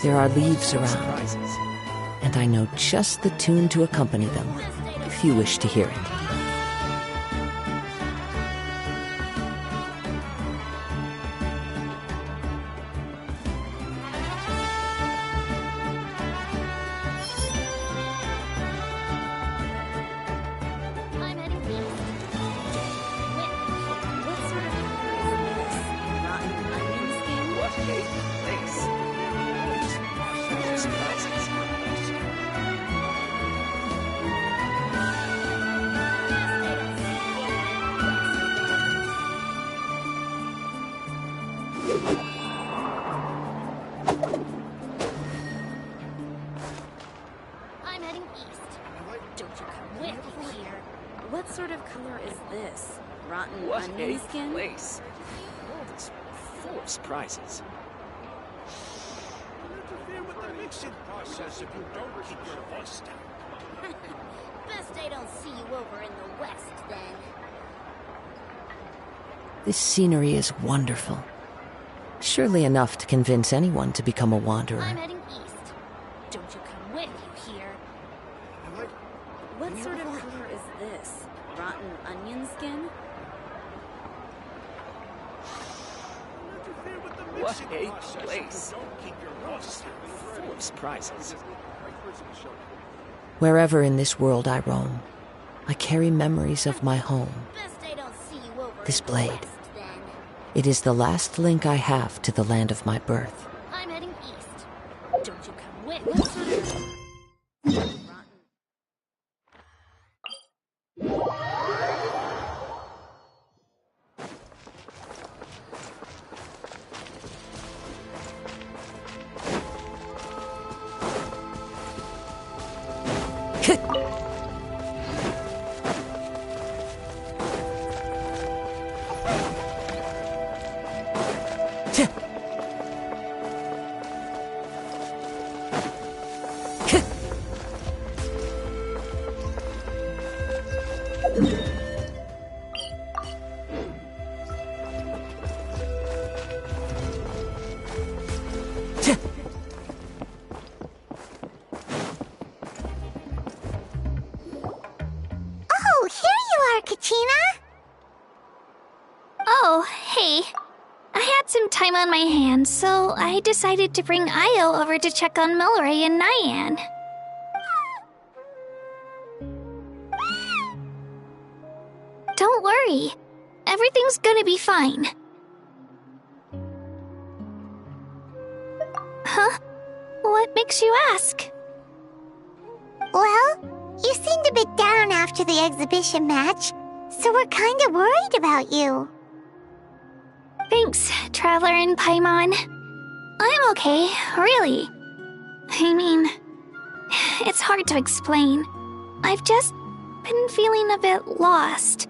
There are leaves around, and I know just the tune to accompany them, if you wish to hear it. I'm heading east. Don't you come with me here. What sort of color is this? Rotten onion skin? What a place. The world is full of surprises. Interfere with the mixing process if you don't keep your voice down. Best I don't see you over in the west, then. This scenery is wonderful. Surely enough to convince anyone to become a wanderer. I'm heading east. Don't you come with you here. What sort of color is this? Rotten onion skin? Interfere with the What mixing a process place. if you don't keep your The world voice is down. full of surprises. Wherever in this world I roam, I carry memories of my home. Best I don't see you over This in the blade. west, then. It is the last link I have to the land of my birth. I'm heading east. Don't you come with me. What sort of... Rotten. Oh, here you are, Katrina! Oh, hey. I had some time on my hands, so I decided to bring Io over to check on Milray and Nyan. Don't worry. Everything's gonna be fine. Huh? What makes you ask? Well, you seemed a bit down after the exhibition match, so we're kinda worried about you. Thanks, Traveler and Paimon. I'm okay, really. I mean, it's hard to explain. I've just been feeling a bit lost.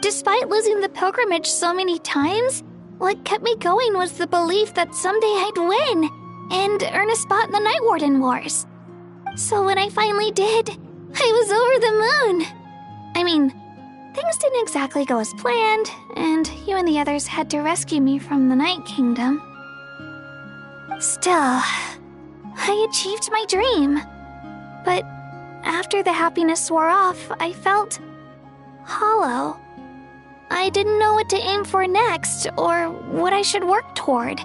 Despite losing the pilgrimage so many times, what kept me going was the belief that someday I'd win and earn a spot in the Night Warden Wars. So when I finally did, I was over the moon. I mean, things didn't exactly go as planned, and you and the others had to rescue me from the Night Kingdom. Still, I achieved my dream. But after the happiness wore off, I felt hollow. I didn't know what to aim for next, or what I should work toward.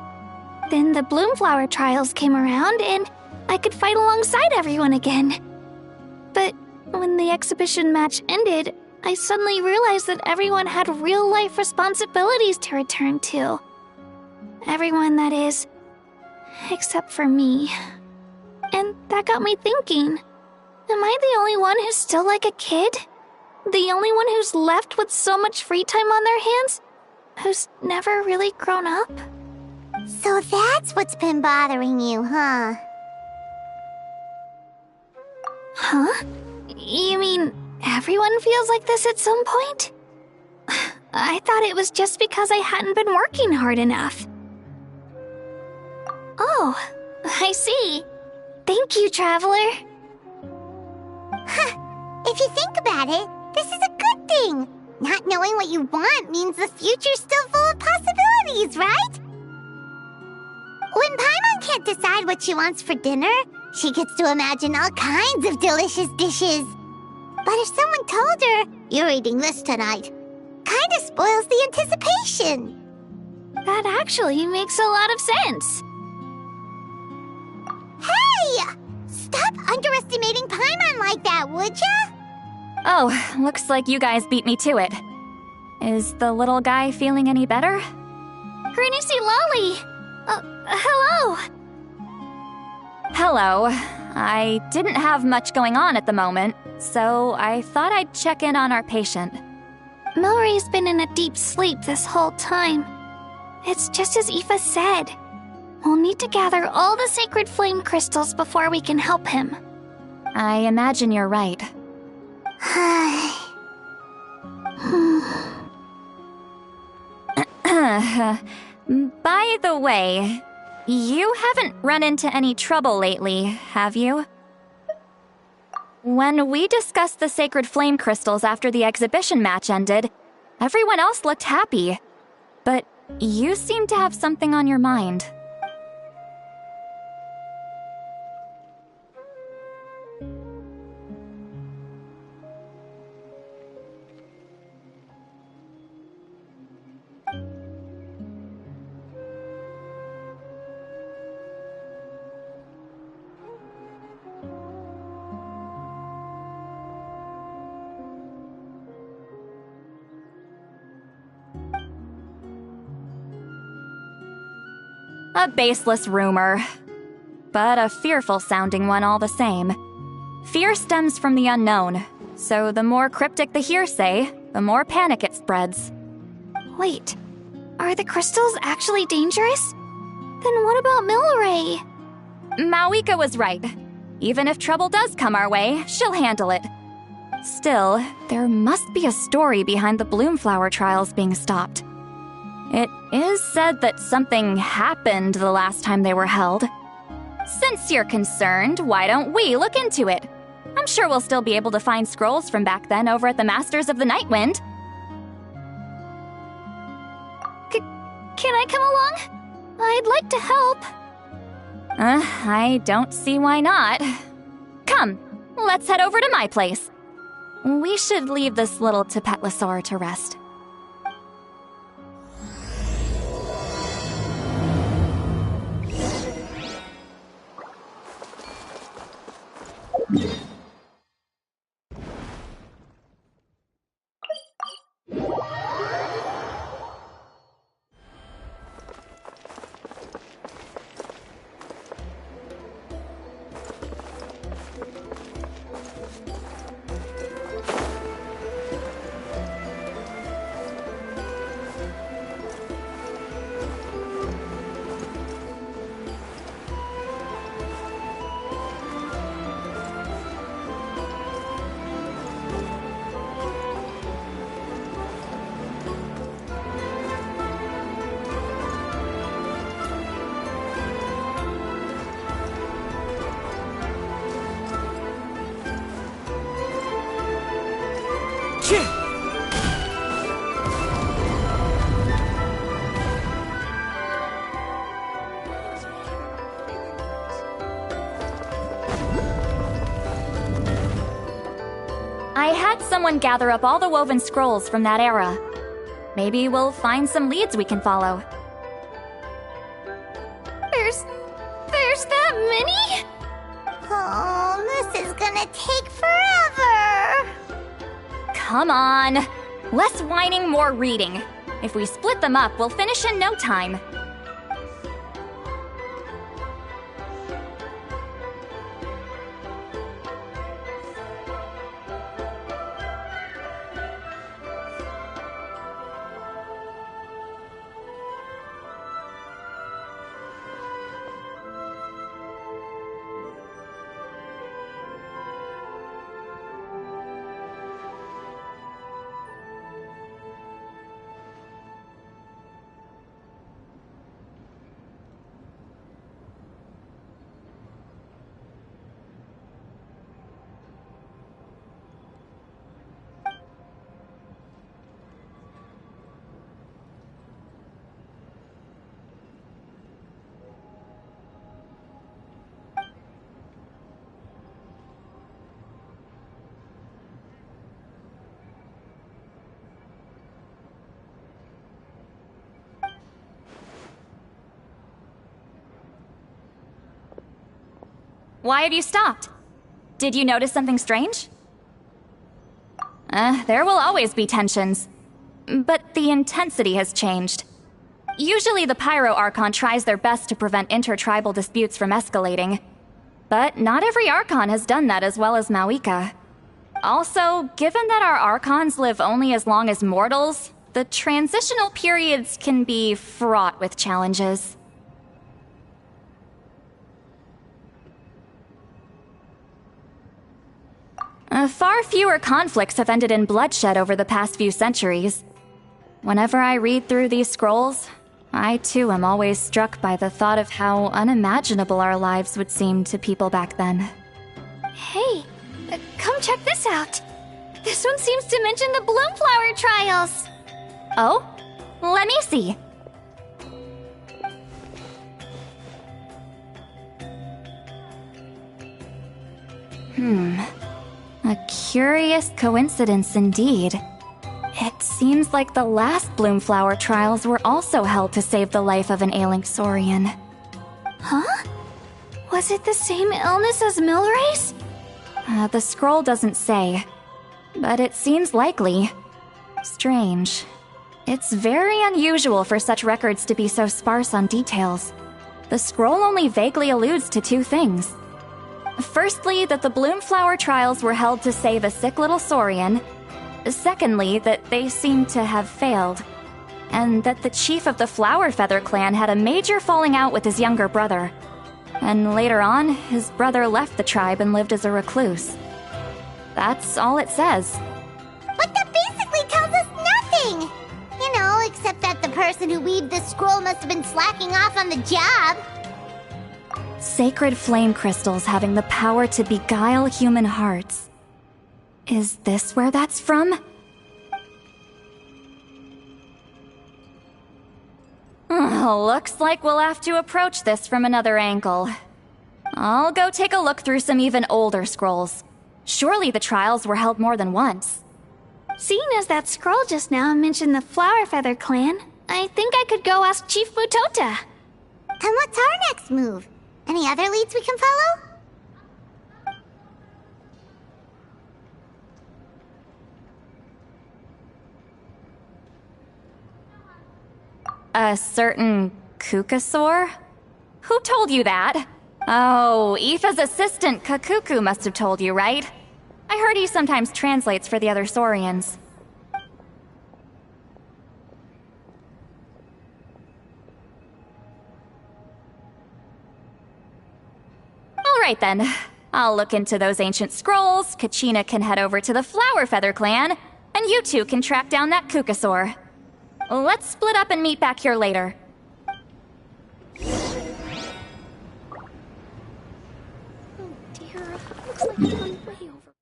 Then the Bloomflower trials came around, and I could fight alongside everyone again. But when the exhibition match ended, I suddenly realized that everyone had real-life responsibilities to return to. Everyone, that is, except for me. And that got me thinking, am I the only one who's still like a kid? The only one who's left with so much free time on their hands? Who's never really grown up? So that's what's been bothering you, huh? Huh? You mean everyone feels like this at some point? I thought it was just because I hadn't been working hard enough. Oh, I see. Thank you, Traveler. Huh. If you think about it, this is a good thing. Not knowing what you want means the future's still full of possibilities, right? Paimon can't decide what she wants for dinner. She gets to imagine all kinds of delicious dishes. But if someone told her, "You're eating this tonight," kinda spoils the anticipation. That actually makes a lot of sense. Hey! Stop underestimating Paimon like that, would ya? Oh, looks like you guys beat me to it. Is the little guy feeling any better? Granisi Lolly! Hello! Hello. I didn't have much going on at the moment, so I thought I'd check in on our patient. Milray's been in a deep sleep this whole time. It's just as Aoife said. We'll need to gather all the sacred flame crystals before we can help him. I imagine you're right. By the way, you haven't run into any trouble lately, have you? When we discussed the sacred flame crystals after the exhibition match ended, everyone else looked happy. But you seem to have something on your mind. A baseless rumor, but a fearful-sounding one all the same. Fear stems from the unknown, so the more cryptic the hearsay, the more panic it spreads. Wait, are the crystals actually dangerous? Then what about Milray? Mauika was right. Even if trouble does come our way, she'll handle it. Still, there must be a story behind the Bloomflower trials being stopped. It is said that something happened the last time they were held. Since you're concerned, why don't we look into it? I'm sure we'll still be able to find scrolls from back then over at the Masters of the Nightwind. Can I come along? I'd like to help. I don't see why not. Come, let's head over to my place. We should leave this little Tepetlosaur to rest. I had someone gather up all the woven scrolls from that era. Maybe we'll find some leads we can follow. There's that many? Oh, this is gonna take forever. Come on! Less whining, more reading. If we split them up, we'll finish in no time. Why have you stopped? Did you notice something strange? There will always be tensions. But the intensity has changed. Usually the Pyro Archon tries their best to prevent intertribal disputes from escalating. But not every Archon has done that as well as Mawika. Also, given that our Archons live only as long as mortals, the transitional periods can be fraught with challenges. Far fewer conflicts have ended in bloodshed over the past few centuries. Whenever I read through these scrolls, I too am always struck by the thought of how unimaginable our lives would seem to people back then. Hey, come check this out. This one seems to mention the Bloomflower trials. Oh? Let me see. A curious coincidence indeed. It seems like the last Bloomflower trials were also held to save the life of an ailing Saurian. Huh? Was it the same illness as Milrace? The scroll doesn't say, but it seems likely. Strange. It's very unusual for such records to be so sparse on details. The scroll only vaguely alludes to two things. Firstly, that the Bloomflower trials were held to save a sick little Saurian. Secondly, that they seem to have failed. And that the chief of the Flower Feather clan had a major falling out with his younger brother. And later on, his brother left the tribe and lived as a recluse. That's all it says. But that basically tells us nothing! You know, except that the person who weaved this scroll must have been slacking off on the job. Sacred flame crystals having the power to beguile human hearts. Is this where that's from? Looks like we'll have to approach this from another angle. I'll go take a look through some even older scrolls. Surely the trials were held more than once. Seeing as that scroll just now mentioned the Flower Feather clan, I think I could go ask Chief Mutota. And what's our next move? Any other leads we can follow? A certain Kukasaur? Who told you that? Oh, Aoife's assistant Kakuku must have told you, right? I heard he sometimes translates for the other Saurians. Alright then. I'll look into those ancient scrolls, Kachina can head over to the Flower Feather clan, and you two can track down that Kukasaur. Let's split up and meet back here later. Oh dear, looks like we've gone way over.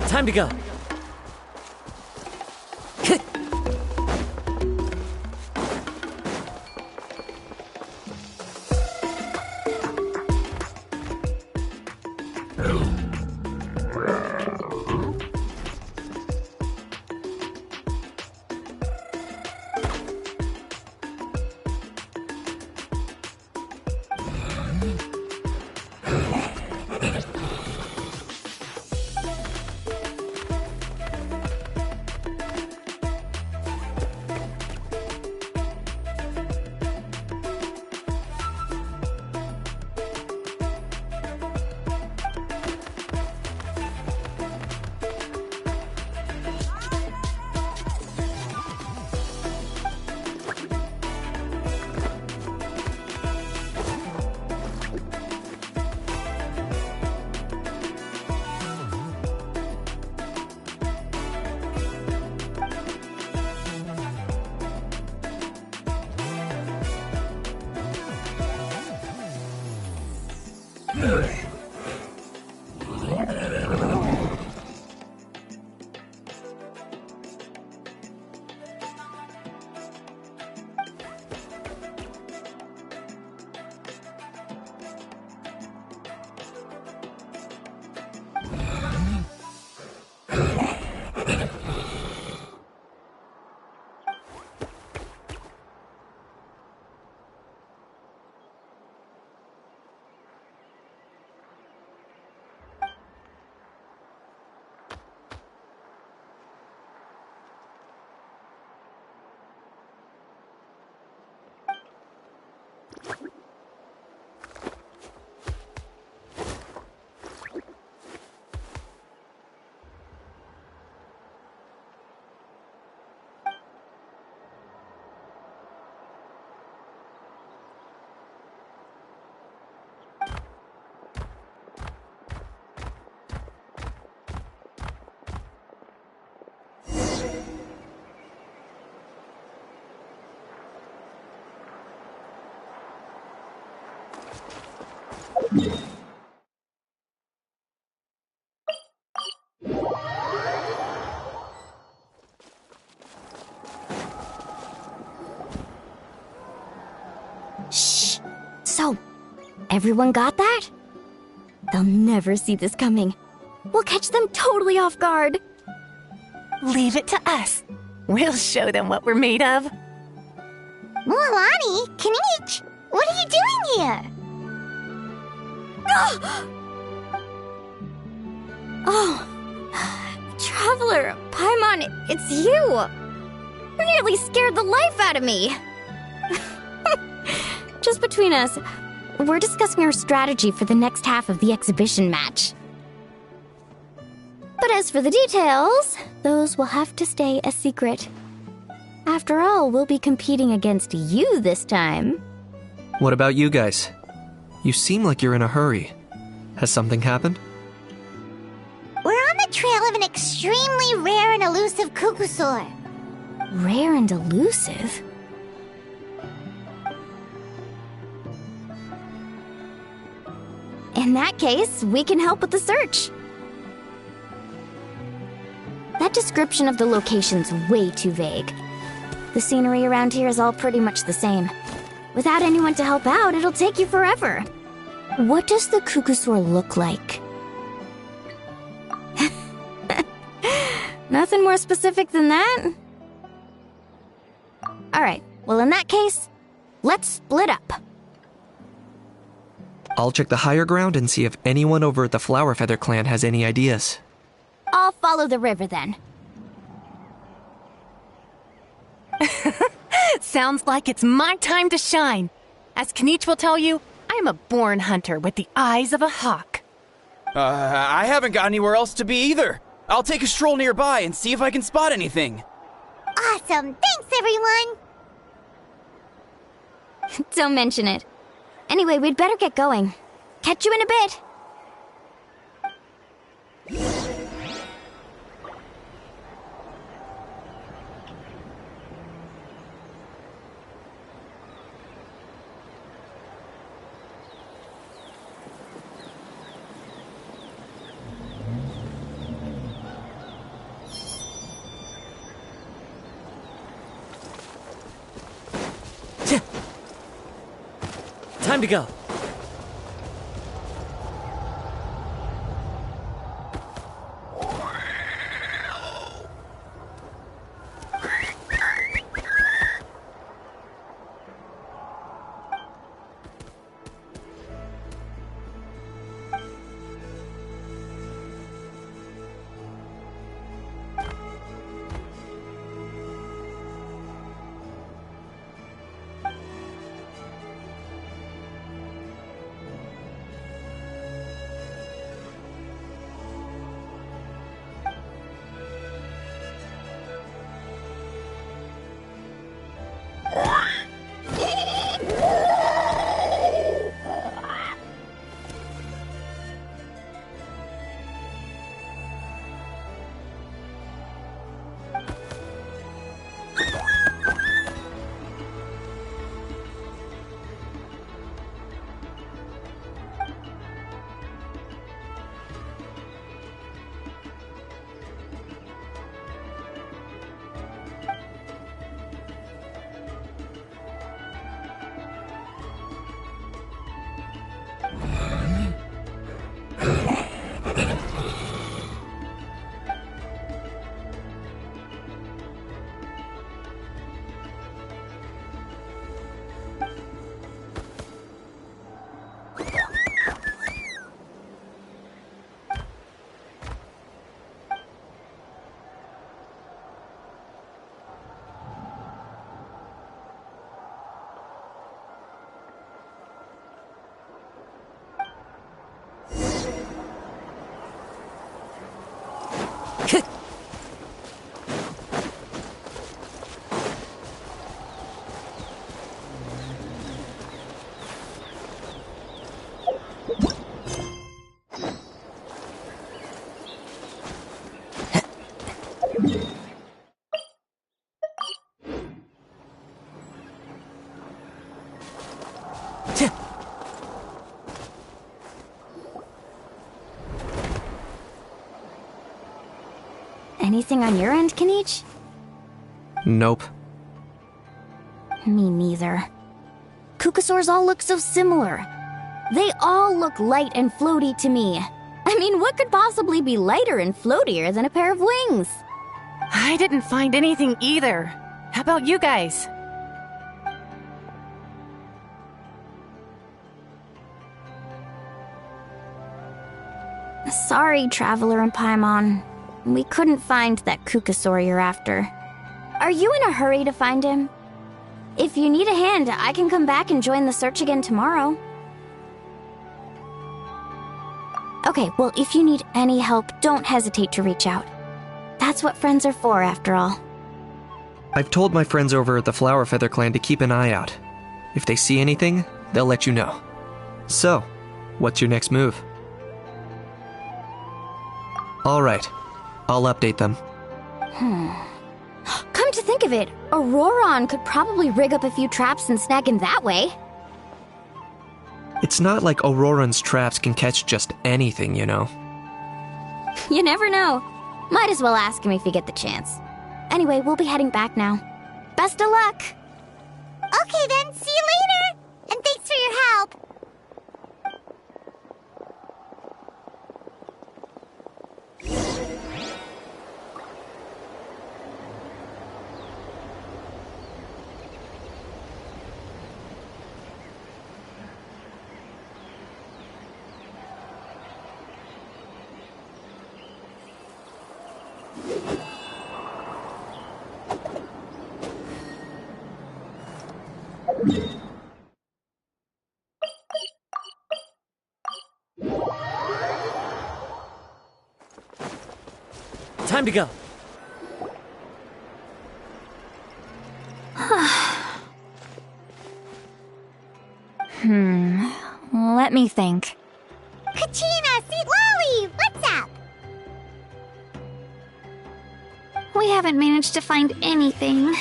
Time to go. Everyone got that? They'll never see this coming. We'll catch them totally off guard. Leave it to us. We'll show them what we're made of. Mualani, Kinich, what are you doing here? Oh, Traveler, Paimon, it's you! You nearly scared the life out of me! Just between us, we're discussing our strategy for the next half of the exhibition match. But as for the details, those will have to stay a secret. After all, we'll be competing against you this time. What about you guys? You seem like you're in a hurry. Has something happened? We're on the trail of an extremely rare and elusive Kukusaur. Rare and elusive? In that case, we can help with the search. That description of the location's way too vague. The scenery around here is all pretty much the same. Without anyone to help out, it'll take you forever. What does the Kukusaur look like? Nothing more specific than that? Alright, well in that case, let's split up. I'll check the higher ground and see if anyone over at the Flower Feather clan has any ideas. I'll follow the river then. Sounds like it's my time to shine. As Kinich will tell you, I'm a born hunter with the eyes of a hawk. I haven't got anywhere else to be either. I'll take a stroll nearby and see if I can spot anything. Awesome, thanks everyone! Don't mention it. Anyway, we'd better get going. Catch you in a bit. Time to go. Anything on your end, Kinich? Nope. Me neither. Kukusaurs all look so similar. They all look light and floaty to me. I mean, what could possibly be lighter and floatier than a pair of wings? I didn't find anything either. How about you guys? Sorry, Traveler and Paimon. We couldn't find that Kukasaur you're after. Are you in a hurry to find him? If you need a hand, I can come back and join the search again tomorrow. Okay, well, if you need any help, don't hesitate to reach out. That's what friends are for, after all. I've told my friends over at the Flower Feather Clan to keep an eye out. If they see anything, they'll let you know. So, what's your next move? Alright, I'll update them. Come to think of it, Auroron could probably rig up a few traps and snag him that way. It's not like Auroran's traps can catch just anything, you know. You never know. Might as well ask him if you get the chance. Anyway, we'll be heading back now. Best of luck! Okay then, see you later! And thanks for your help! Time to go. Let me think. Kachina, Seat Lolly, what's up? We haven't managed to find anything.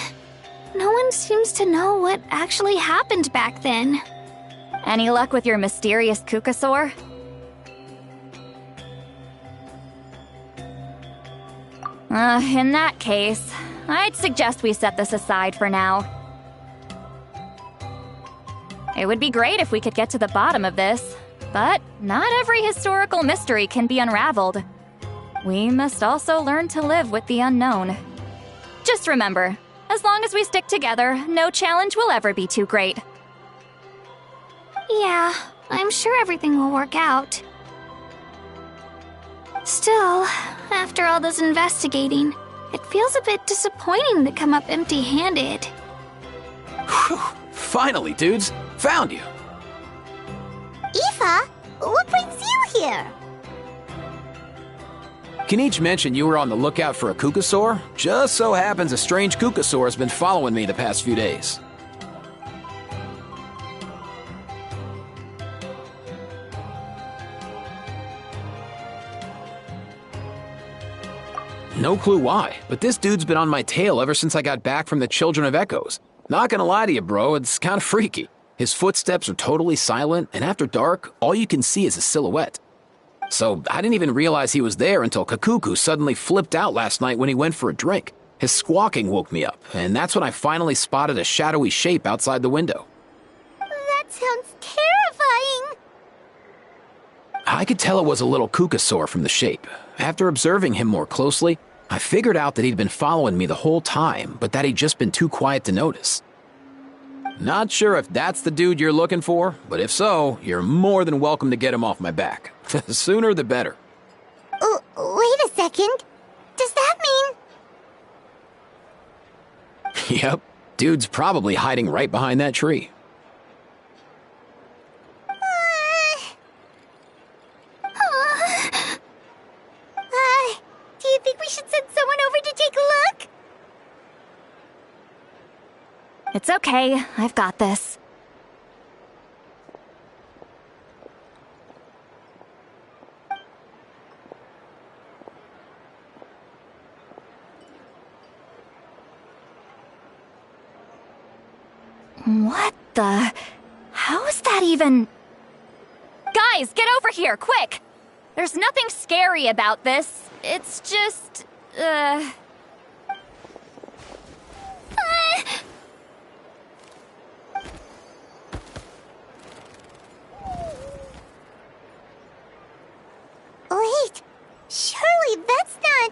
No one seems to know what actually happened back then. Any luck with your mysterious Kukasaur? In that case, I'd suggest we set this aside for now. It would be great if we could get to the bottom of this, but not every historical mystery can be unraveled. We must also learn to live with the unknown. Just remember, as long as we stick together, no challenge will ever be too great. Yeah, I'm sure everything will work out. Still, after all this investigating, it feels a bit disappointing to come up empty-handed. Whew. Finally, dudes. Found you. Aoife, what brings you here? Kinich mentioned you were on the lookout for a Kukasaur. Just so happens a strange Kukasaur has been following me the past few days. No clue why, but this dude's been on my tail ever since I got back from the Children of Echoes. Not gonna lie to you, bro, it's kinda freaky. His footsteps are totally silent, and after dark, all you can see is a silhouette. So I didn't even realize he was there until Kakuku suddenly flipped out last night when he went for a drink. His squawking woke me up, and that's when I finally spotted a shadowy shape outside the window. That sounds terrifying. I could tell it was a little Kukasaur from the shape. After observing him more closely, I figured out that he'd been following me the whole time, but that he'd just been too quiet to notice. Not sure if that's the dude you're looking for, but if so, you're more than welcome to get him off my back. The sooner the better. Wait a second. Does that mean... Yep, dude's probably hiding right behind that tree. Do you think we should send someone over to take a look? It's okay, I've got this. What the... How is that even... Guys, get over here, quick! There's nothing scary about this. It's just... Surely that's not...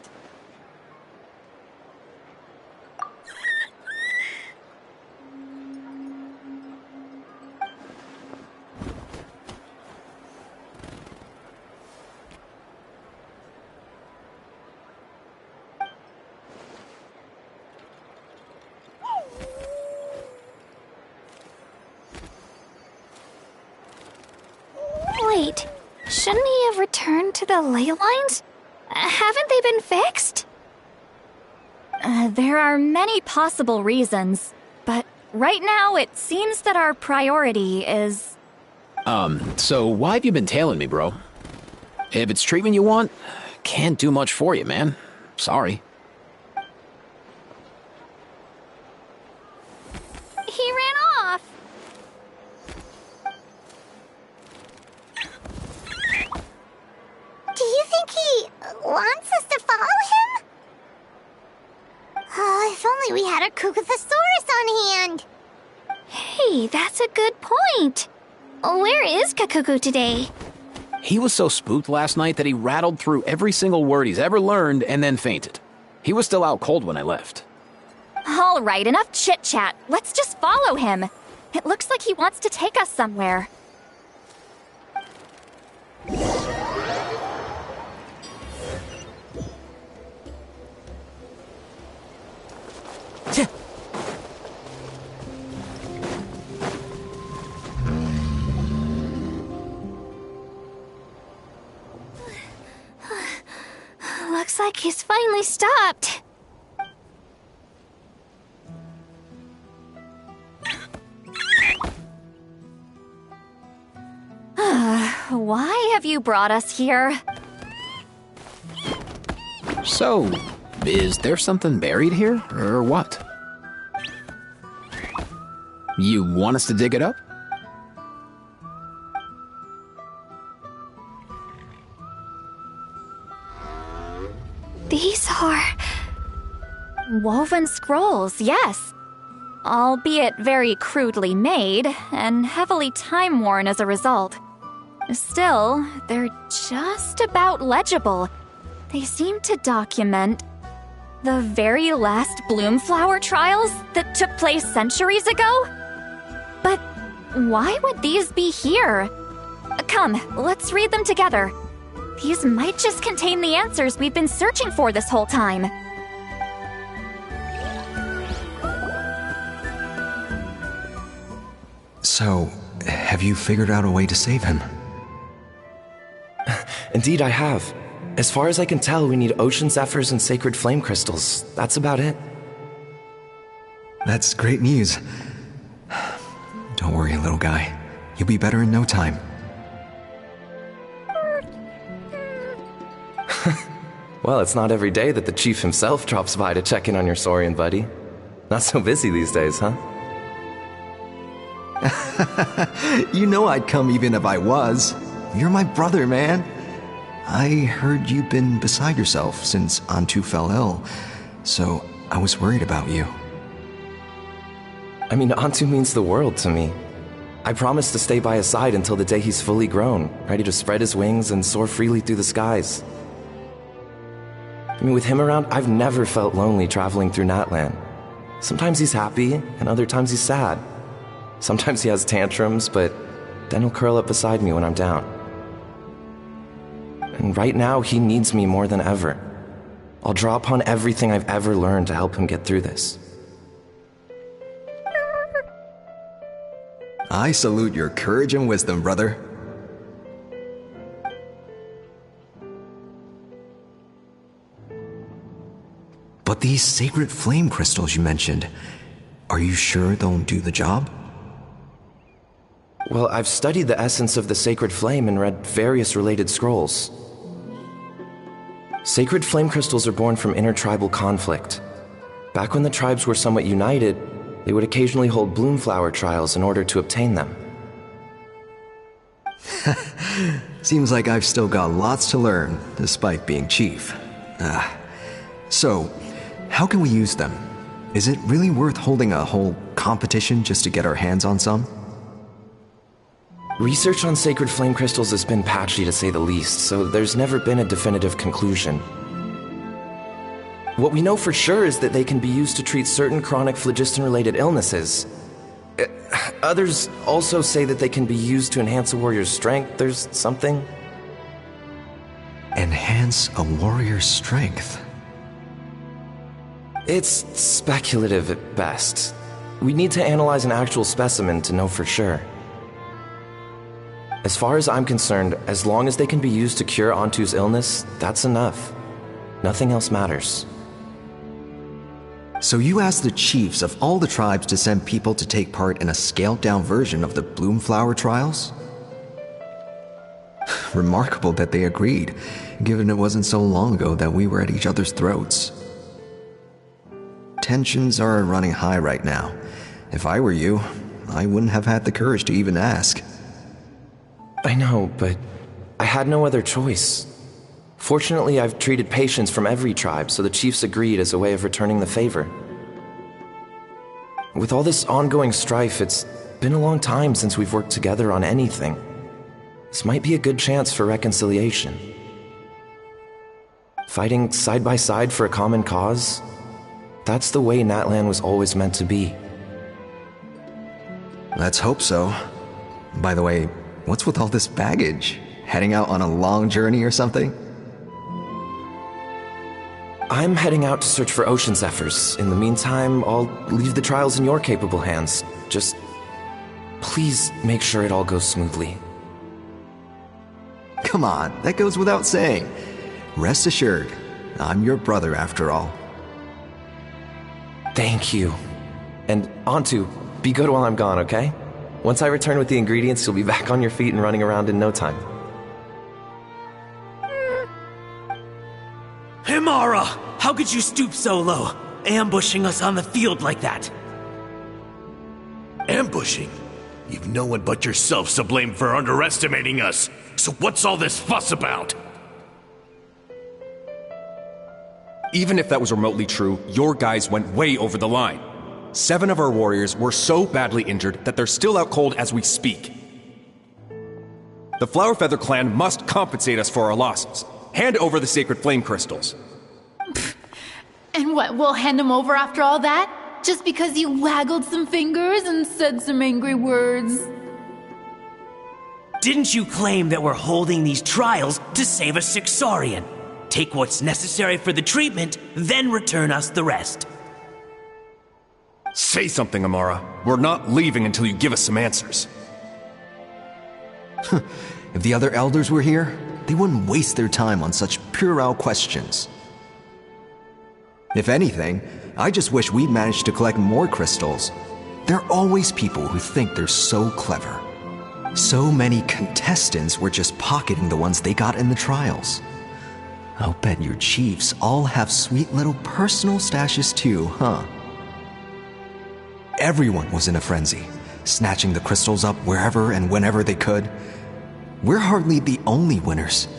Wait, shouldn't he have returned to the ley lines? Haven't they been fixed? There are many possible reasons, but right now it seems that our priority is... So why have you been tailing me, bro? If it's treatment you want, can't do much for you, man. Sorry. He ran off. Do you think he wants us to follow him? Oh, if only we had a Kukathosaurus on hand. Hey, that's a good point. Where is Kakuku today? He was so spooked last night that he rattled through every single word he's ever learned and then fainted. He was still out cold when I left. All right, enough chit-chat. Let's just follow him. It looks like he wants to take us somewhere. Looks like he's finally stopped. Why have you brought us here? So, is there something buried here, or what? You want us to dig it up? These are... Woven scrolls, yes. Albeit very crudely made, and heavily time-worn as a result. Still, they're just about legible. They seem to document the very last Bloomflower trials that took place centuries ago? But why would these be here? Come, let's read them together. These might just contain the answers we've been searching for this whole time. So, have you figured out a way to save him? Indeed, I have. As far as I can tell, we need ocean zephyrs and sacred flame crystals. That's about it. That's great news. Don't worry, little guy. You'll be better in no time. Well, it's not every day that the chief himself drops by to check in on your saurian buddy. Not so busy these days, huh? You know I'd come even if I was. You're my brother, man. I heard you've been beside yourself since Antu fell ill, so I was worried about you. I mean, Antu means the world to me. I promised to stay by his side until the day he's fully grown, ready to spread his wings and soar freely through the skies. I mean, with him around, I've never felt lonely traveling through Natlan. Sometimes he's happy, and other times he's sad. Sometimes he has tantrums, but then he'll curl up beside me when I'm down. And right now, he needs me more than ever. I'll draw upon everything I've ever learned to help him get through this. I salute your courage and wisdom, brother. But these sacred flame crystals you mentioned, are you sure they'll do the job? Well, I've studied the essence of the sacred flame and read various related scrolls. Sacred flame crystals are born from intertribal conflict. Back when the tribes were somewhat united, they would occasionally hold Bloomflower trials in order to obtain them. Seems like I've still got lots to learn, despite being chief. So, how can we use them? Is it really worth holding a whole competition just to get our hands on some? Research on sacred flame crystals has been patchy to say the least, so there's never been a definitive conclusion. What we know for sure is that they can be used to treat certain chronic phlogiston-related illnesses. Others also say that they can be used to enhance a warrior's strength. There's something. Enhance a warrior's strength? It's speculative at best. We need to analyze an actual specimen to know for sure. As far as I'm concerned, as long as they can be used to cure Antu's illness, that's enough. Nothing else matters. So you asked the chiefs of all the tribes to send people to take part in a scaled-down version of the Bloomflower trials? Remarkable that they agreed, given it wasn't so long ago that we were at each other's throats. Tensions are running high right now. If I were you, I wouldn't have had the courage to even ask. I know, but I had no other choice. Fortunately, I've treated patients from every tribe, so the chiefs agreed as a way of returning the favor. With all this ongoing strife, it's been a long time since we've worked together on anything. This might be a good chance for reconciliation. Fighting side by side for a common cause? That's the way Natlan was always meant to be. Let's hope so. By the way, what's with all this baggage? Heading out on a long journey or something? I'm heading out to search for ocean zephyrs. In the meantime, I'll leave the trials in your capable hands. Just please make sure it all goes smoothly. Come on, that goes without saying. Rest assured, I'm your brother after all. Thank you. And Antu, be good while I'm gone, okay? Once I return with the ingredients, you'll be back on your feet and running around in no time. Himara! How could you stoop so low, ambushing us on the field like that? Ambushing? You've no one but yourself to blame for underestimating us. So what's all this fuss about? Even if that was remotely true, your guys went way over the line. 7 of our warriors were so badly injured that they're still out cold as we speak. The Flower Feather clan must compensate us for our losses. Hand over the sacred flame crystals. And what, we'll hand them over after all that? Just because you waggled some fingers and said some angry words? Didn't you claim that we're holding these trials to save a Sixarian? Take what's necessary for the treatment, then return us the rest. Say something, Amara. We're not leaving until you give us some answers. If the other elders were here, they wouldn't waste their time on such puerile questions. If anything, I just wish we'd managed to collect more crystals. There are always people who think they're so clever. So many contestants were just pocketing the ones they got in the trials. I'll bet your chiefs all have sweet little personal stashes too, huh? Everyone was in a frenzy, snatching the crystals up wherever and whenever they could. We're hardly the only winners.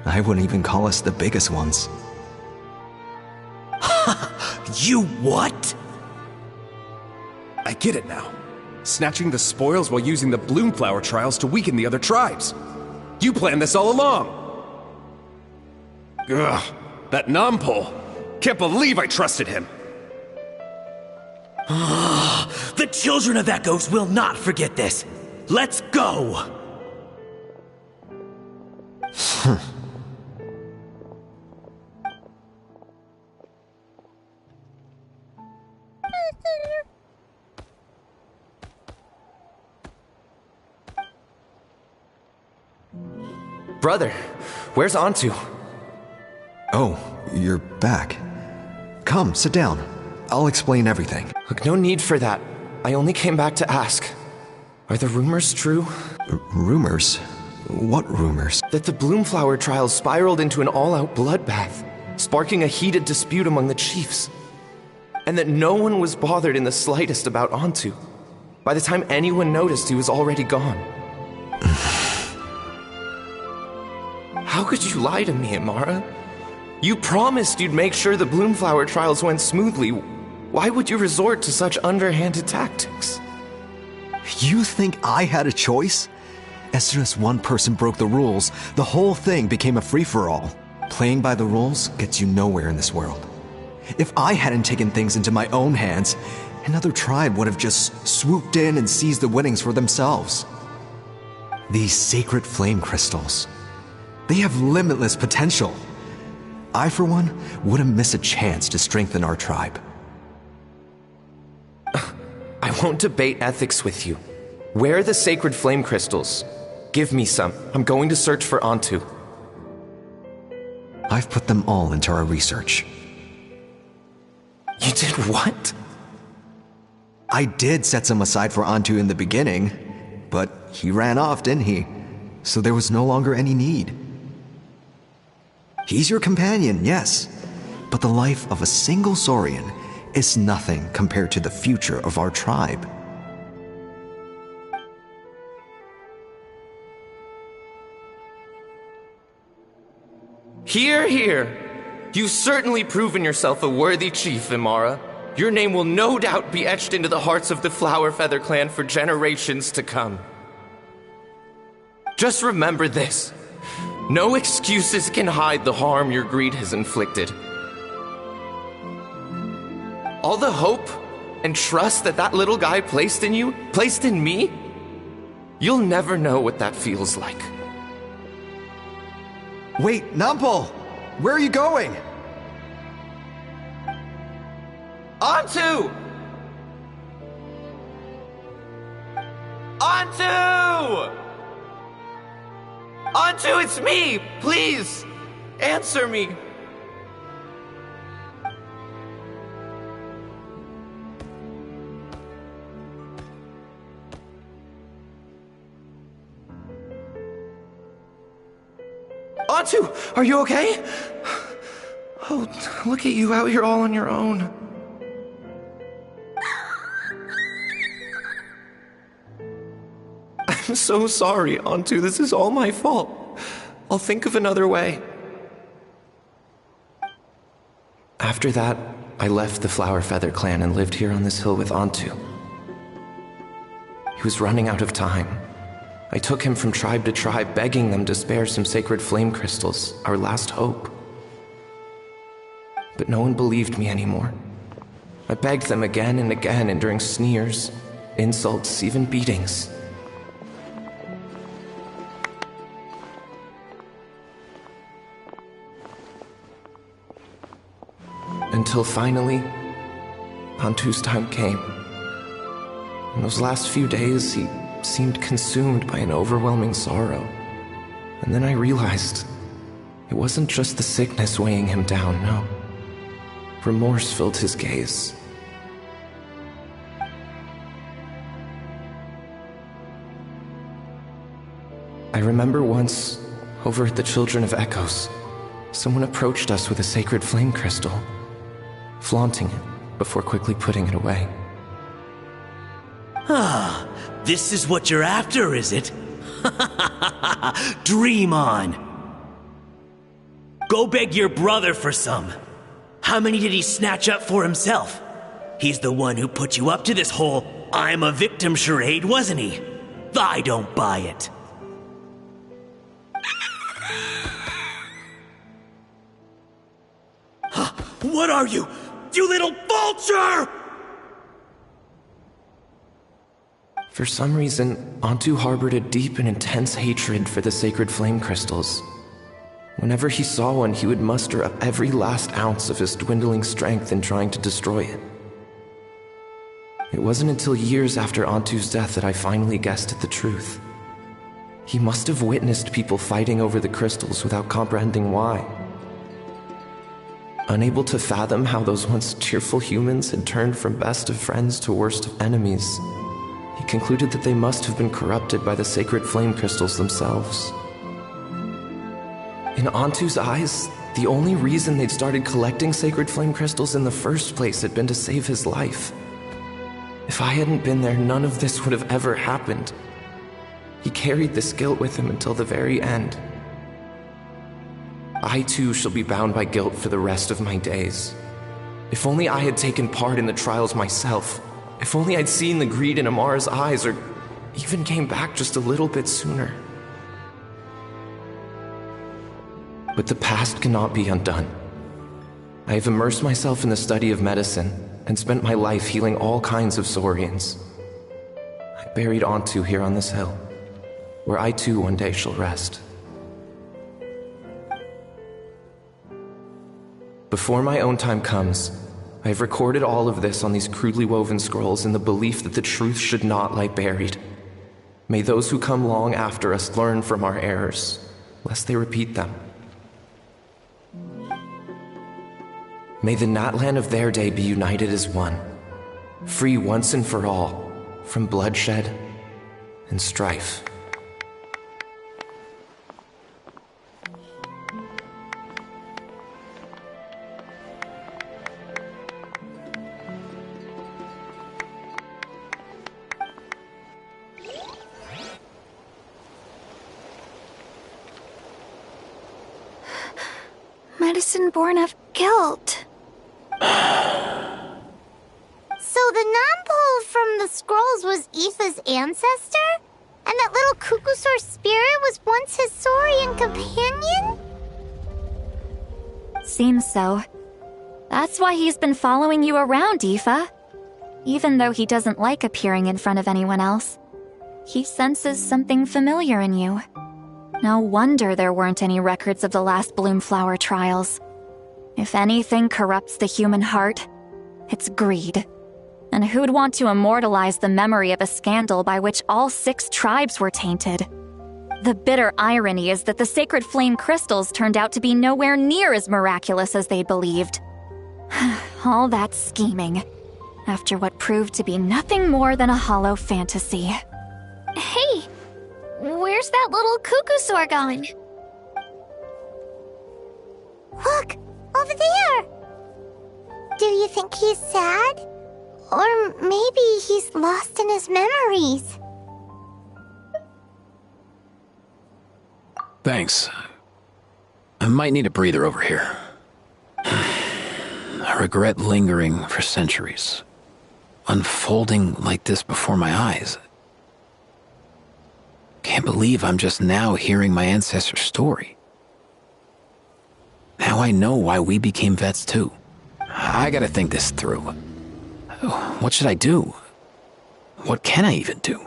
I wouldn't even call us the biggest ones. You what? I get it now. Snatching the spoils while using the Bloomflower trials to weaken the other tribes. You planned this all along. Ugh, that Nompole. Can't believe I trusted him. The children of Echoes will not forget this. Let's go! Brother, where's Antu? Oh, you're back. Come, sit down. I'll explain everything. Look, no need for that. I only came back to ask. Are the rumors true? Rumors? What rumors? That the Bloomflower trials spiraled into an all-out bloodbath, sparking a heated dispute among the chiefs. And that no one was bothered in the slightest about Antu. By the time anyone noticed, he was already gone. How could you lie to me, Amara? You promised you'd make sure the Bloomflower trials went smoothly. Why would you resort to such underhanded tactics? You think I had a choice? As soon as one person broke the rules, the whole thing became a free-for-all. Playing by the rules gets you nowhere in this world. If I hadn't taken things into my own hands, another tribe would have just swooped in and seized the winnings for themselves. These sacred flame crystals, they have limitless potential. I, for one, wouldn't miss a chance to strengthen our tribe. I won't debate ethics with you. Where are the sacred flame crystals? Give me some. I'm going to search for Antu. I've put them all into our research. You did what? I did set some aside for Antu in the beginning, but he ran off, didn't he? So there was no longer any need. He's your companion, yes, but the life of a single Saurian is nothing compared to the future of our tribe. Hear, hear. You've certainly proven yourself a worthy chief, Imara. Your name will no doubt be etched into the hearts of the Flower Feather clan for generations to come. Just remember this. No excuses can hide the harm your greed has inflicted. All the hope and trust that little guy placed in you, placed in me, you'll never know what that feels like. Wait, Nampal! Where are you going? Antu! Antu! Antu, it's me! Please! Answer me! Antu, are you okay? Oh, look at you out here all on your own. I'm so sorry, Antu. This is all my fault. I'll think of another way. After that, I left the Flower Feather clan and lived here on this hill with Antu. He was running out of time. I took him from tribe to tribe, begging them to spare some sacred flame crystals, our last hope. But no one believed me anymore. I begged them again and again, enduring sneers, insults, even beatings. Until finally, Antu's time came. In those last few days, he seemed consumed by an overwhelming sorrow. And then I realized it wasn't just the sickness weighing him down, no. Remorse filled his gaze. I remember once, over at the Children of Echoes, someone approached us with a sacred flame crystal, flaunting it before quickly putting it away. Ah, this is what you're after, is it? Dream on. Go beg your brother for some. How many did he snatch up for himself? He's the one who put you up to this whole I'm a victim charade, wasn't he? I don't buy it. What are you? You little vulture! For some reason, Antu harbored a deep and intense hatred for the sacred flame crystals. Whenever he saw one, he would muster up every last ounce of his dwindling strength in trying to destroy it. It wasn't until years after Antu's death that I finally guessed at the truth. He must have witnessed people fighting over the crystals without comprehending why. Unable to fathom how those once cheerful humans had turned from best of friends to worst of enemies, he concluded that they must have been corrupted by the sacred flame crystals themselves. In Antu's eyes, the only reason they'd started collecting sacred flame crystals in the first place had been to save his life. If I hadn't been there, none of this would have ever happened. He carried this guilt with him until the very end. I too shall be bound by guilt for the rest of my days. If only I had taken part in the trials myself. If only I'd seen the greed in Amara's eyes, or even came back just a little bit sooner. But the past cannot be undone. I have immersed myself in the study of medicine and spent my life healing all kinds of saurians. I buried Antu here on this hill, where I too one day shall rest. Before my own time comes, I have recorded all of this on these crudely woven scrolls in the belief that the truth should not lie buried. May those who come long after us learn from our errors, lest they repeat them. May the Natlan of their day be united as one, free once and for all from bloodshed and strife. Medicine born of guilt. So the non-pole from the scrolls was Aoife's ancestor? And that little Kukusaur spirit was once his saurian companion? Seems so. That's why he's been following you around, Aoife. Even though he doesn't like appearing in front of anyone else, he senses something familiar in you. No wonder there weren't any records of the last Bloomflower trials. If anything corrupts the human heart, it's greed. And who'd want to immortalize the memory of a scandal by which all 6 tribes were tainted? The bitter irony is that the sacred flame crystals turned out to be nowhere near as miraculous as they believed. All that scheming, after what proved to be nothing more than a hollow fantasy. Hey, where's that little Kukusaur gone? Look, over there! Do you think he's sad? Or maybe he's lost in his memories? Thanks. I might need a breather over here. I regret lingering for centuries, unfolding like this before my eyes. Can't believe I'm just now hearing my ancestor's story. Now I know why we became vets too. I gotta think this through. What should I do? What can I even do?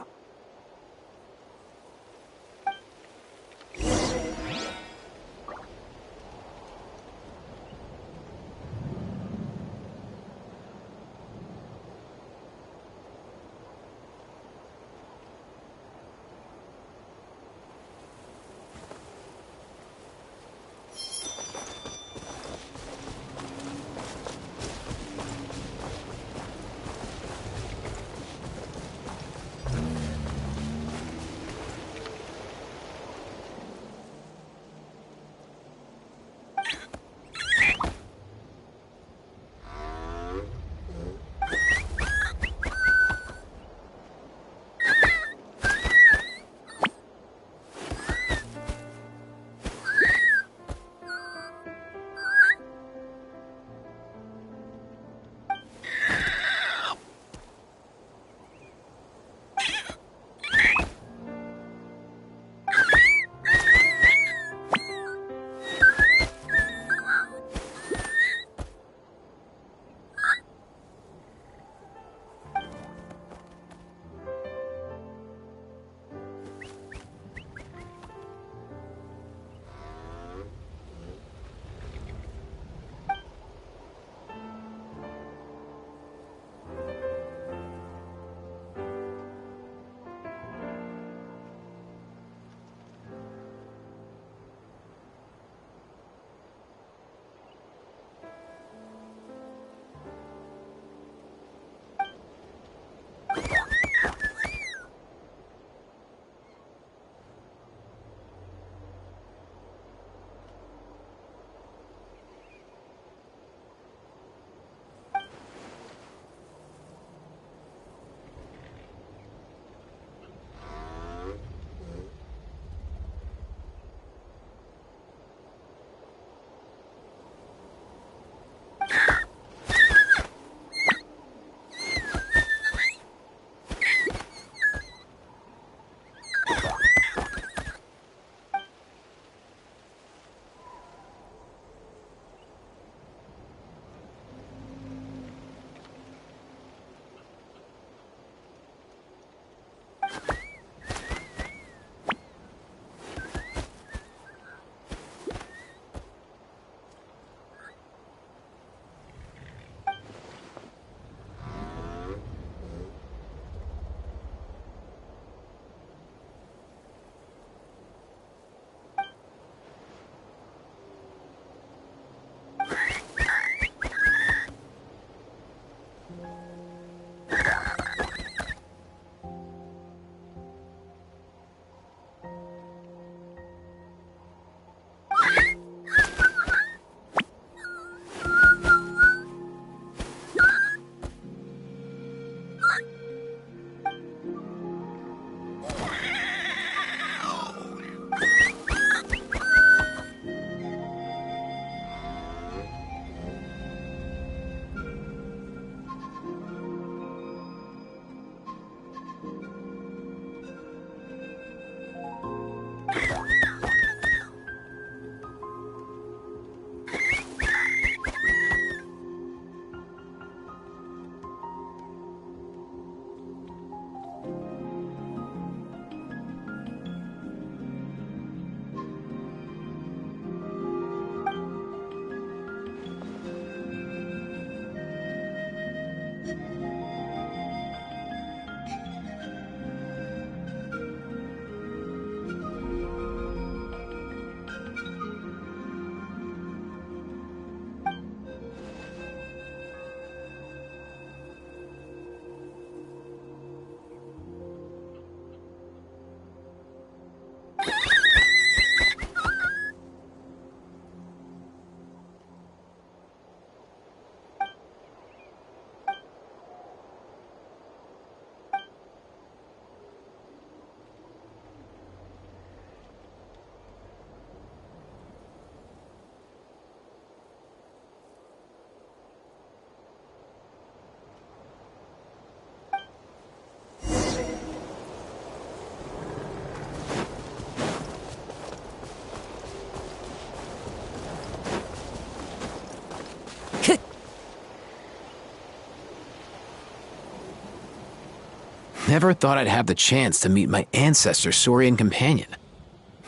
Never thought I'd have the chance to meet my ancestor Saurian companion.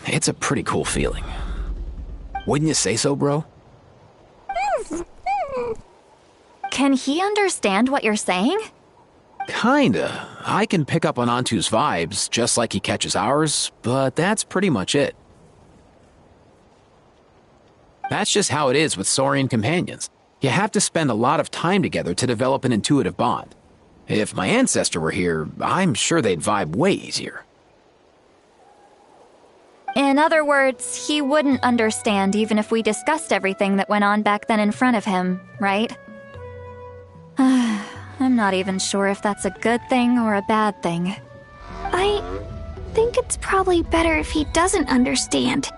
It's a pretty cool feeling. Wouldn't you say so, bro? Can he understand what you're saying? Kinda. I can pick up on Antu's vibes, just like he catches ours, but that's pretty much it. That's just how it is with Saurian companions. You have to spend a lot of time together to develop an intuitive bond. If my ancestor were here, I'm sure they'd vibe way easier. In other words, he wouldn't understand even if we discussed everything that went on back then in front of him, right? I'm not even sure if that's a good thing or a bad thing. I think it's probably better if he doesn't understand.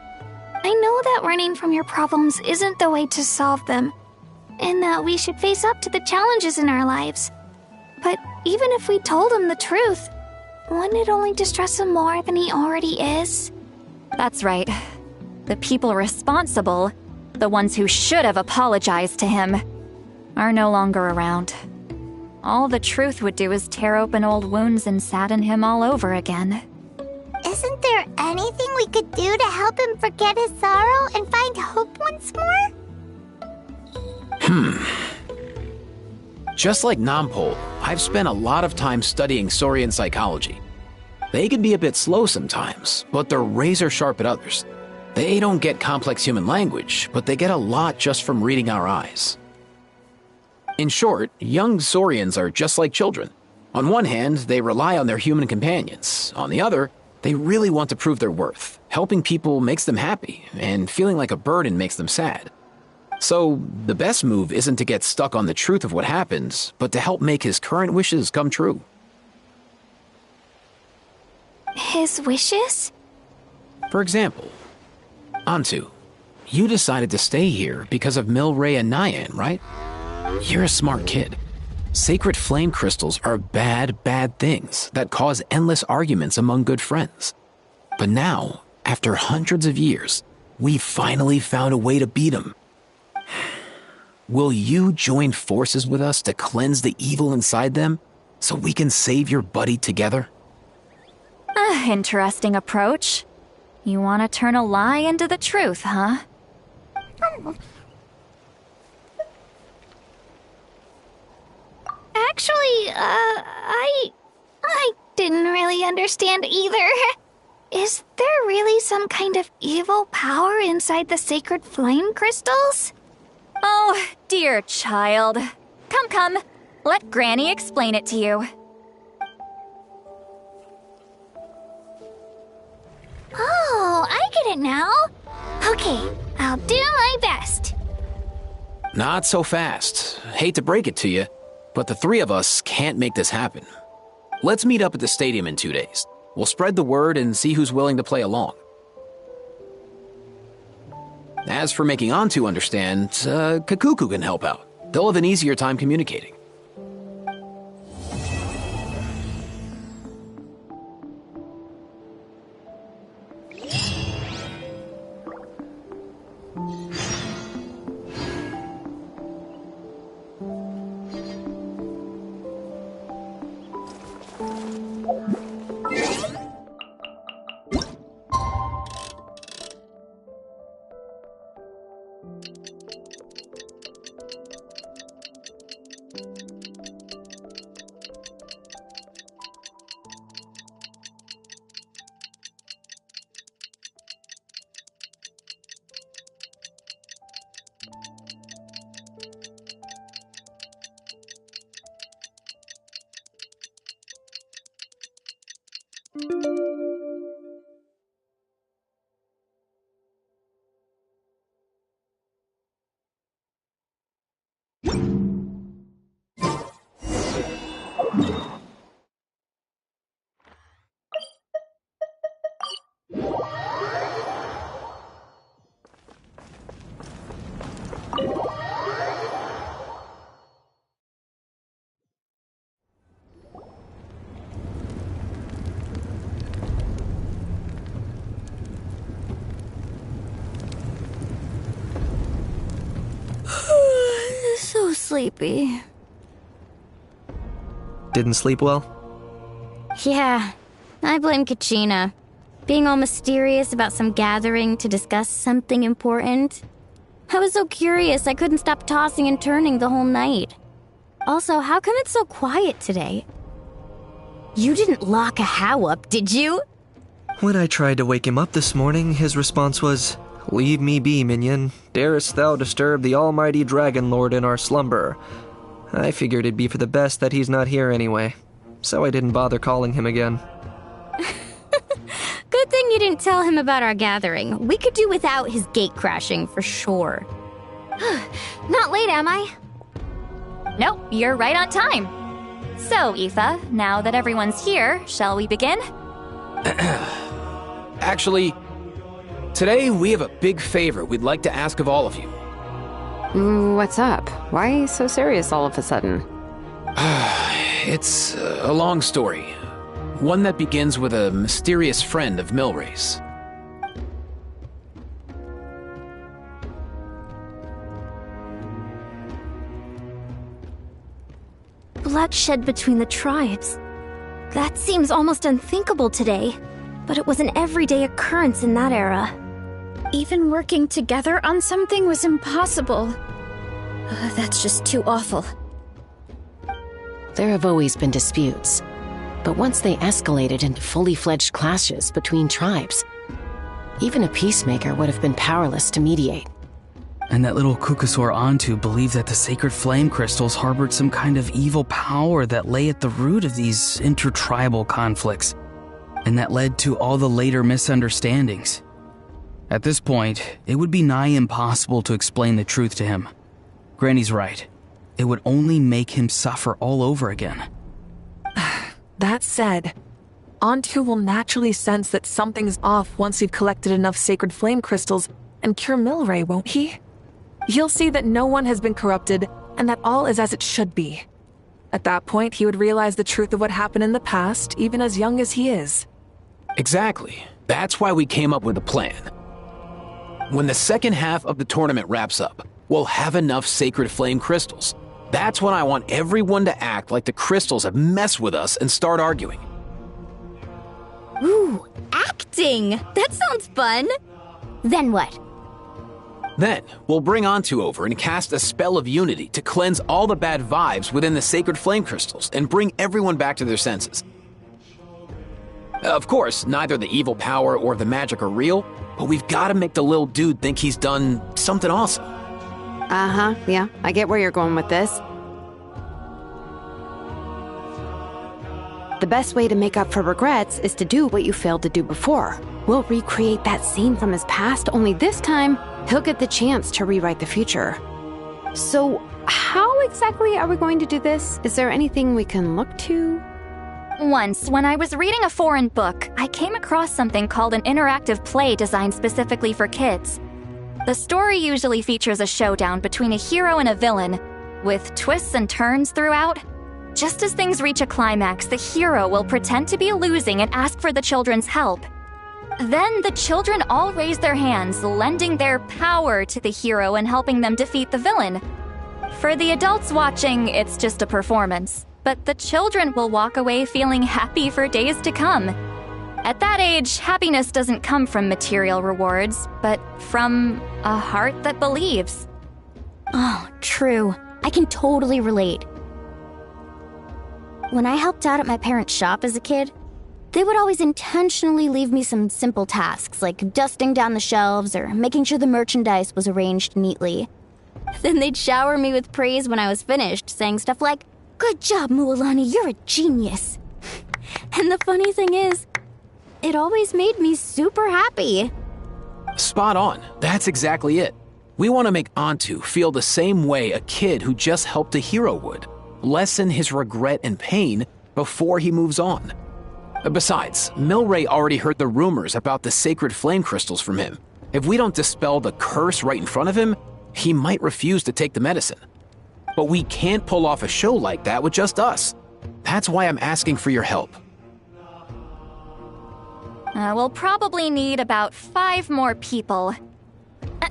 I know that running from your problems isn't the way to solve them, and that we should face up to the challenges in our lives. But even if we told him the truth, wouldn't it only distress him more than he already is? That's right. The people responsible, the ones who should have apologized to him, are no longer around. All the truth would do is tear open old wounds and sadden him all over again. Isn't there anything we could do to help him forget his sorrow and find hope once more? Just like Nampol, I've spent a lot of time studying Saurian psychology. They can be a bit slow sometimes, but they're razor sharp at others. They don't get complex human language, but they get a lot just from reading our eyes. In short, young Saurians are just like children. On one hand, they rely on their human companions. On the other, they really want to prove their worth. Helping people makes them happy, and feeling like a burden makes them sad. So, the best move isn't to get stuck on the truth of what happened, but to help make his current wishes come true. His wishes? For example, Antu, you decided to stay here because of Milray and Nyan, right? You're a smart kid. Sacred flame crystals are bad, bad things that cause endless arguments among good friends. But now, after hundreds of years, we finally found a way to beat them. Will you join forces with us to cleanse the evil inside them so we can save your buddy together? Interesting approach. You want to turn a lie into the truth, huh? Actually, I didn't really understand either. Is there really some kind of evil power inside the sacred flame crystals? Oh, dear child. Come. Let Granny explain it to you. Oh, I get it now. Okay, I'll do my best. Not so fast. Hate to break it to you, but the three of us can't make this happen. Let's meet up at the stadium in 2 days. We'll spread the word and see who's willing to play along. As for making Antu understand, Kakuku can help out. They'll have an easier time communicating. So sleepy. Didn't sleep well? Yeah, I blame Kachina. Being all mysterious about some gathering to discuss something important. I was so curious I couldn't stop tossing and turning the whole night. Also, how come it's so quiet today? You didn't lock a How up, did you? When I tried to wake him up this morning, his response was, "Leave me be, minion. Darest thou disturb the almighty Dragon Lord in our slumber?" I figured it'd be for the best that he's not here anyway, so I didn't bother calling him again. Good thing you didn't tell him about our gathering. We could do without his gate crashing for sure. Not late, am I? Nope, you're right on time. So, Aoife, now that everyone's here, shall we begin? Actually, today we have a big favor we'd like to ask of all of you. What's up? Why so serious all of a sudden? It's a long story. One that begins with a mysterious friend of Milray's. Bloodshed between the tribes. That seems almost unthinkable today, but it was an everyday occurrence in that era. Even working together on something was impossible. That's just too awful. There have always been disputes, but once they escalated into fully fledged clashes between tribes, even a peacemaker would have been powerless to mediate. And that little Kukasaur Antu believed that the sacred flame crystals harbored some kind of evil power that lay at the root of these intertribal conflicts, and that led to all the later misunderstandings. At this point, it would be nigh impossible to explain the truth to him. Granny's right. It would only make him suffer all over again. That said, Antu will naturally sense that something's off once we've collected enough sacred flame crystals and cure Milray, won't he? He'll see that no one has been corrupted and that all is as it should be. At that point, he would realize the truth of what happened in the past, even as young as he is. Exactly. That's why we came up with a plan. When the second half of the tournament wraps up, we'll have enough sacred flame crystals. That's when I want everyone to act like the crystals have messed with us and start arguing. Ooh, acting! That sounds fun! Then what? Then, we'll bring Antu over and cast a spell of unity to cleanse all the bad vibes within the sacred flame crystals and bring everyone back to their senses. Of course, neither the evil power or the magic are real, but we've got to make the little dude think he's done something awesome. Uh-huh, yeah, I get where you're going with this. The best way to make up for regrets is to do what you failed to do before. We'll recreate that scene from his past, only this time, he'll get the chance to rewrite the future. So, how exactly are we going to do this? Is there anything we can look to? Once, when I was reading a foreign book, I came across something called an interactive play designed specifically for kids. The story usually features a showdown between a hero and a villain, with twists and turns throughout. Just as things reach a climax, the hero will pretend to be losing and ask for the children's help. Then the children all raise their hands, lending their power to the hero and helping them defeat the villain. For the adults watching, it's just a performance, but the children will walk away feeling happy for days to come. At that age, happiness doesn't come from material rewards, but from a heart that believes. Oh, true. I can totally relate. When I helped out at my parents' shop as a kid, they would always intentionally leave me some simple tasks like dusting down the shelves or making sure the merchandise was arranged neatly. Then they'd shower me with praise when I was finished, saying stuff like, "Good job, Mualani, you're a genius." And the funny thing is, it always made me super happy. Spot on. That's exactly it. We want to make Antu feel the same way a kid who just helped a hero would. Lessen his regret and pain before he moves on. Besides, Milray already heard the rumors about the sacred flame crystals from him. If we don't dispel the curse right in front of him, he might refuse to take the medicine. But we can't pull off a show like that with just us. That's why I'm asking for your help. We'll probably need about 5 more people.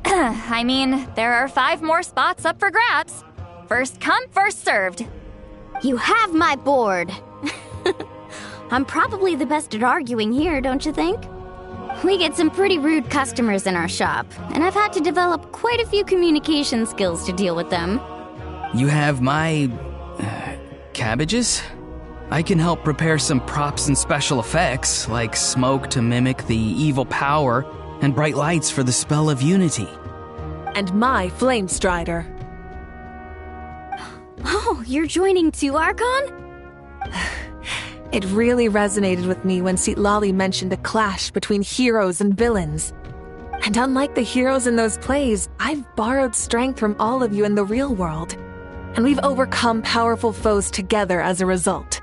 I mean, there are 5 more spots up for grabs. First come, first served. You have my board. I'm probably the best at arguing here, don't you think? We get some pretty rude customers in our shop, and I've had to develop quite a few communication skills to deal with them. You have my... cabbages? I can help prepare some props and special effects, like smoke to mimic the evil power, and bright lights for the spell of unity. And my flame strider. Oh, you're joining too, Archon? It really resonated with me when Citlali mentioned a clash between heroes and villains. And unlike the heroes in those plays, I've borrowed strength from all of you in the real world. And we've overcome powerful foes together as a result.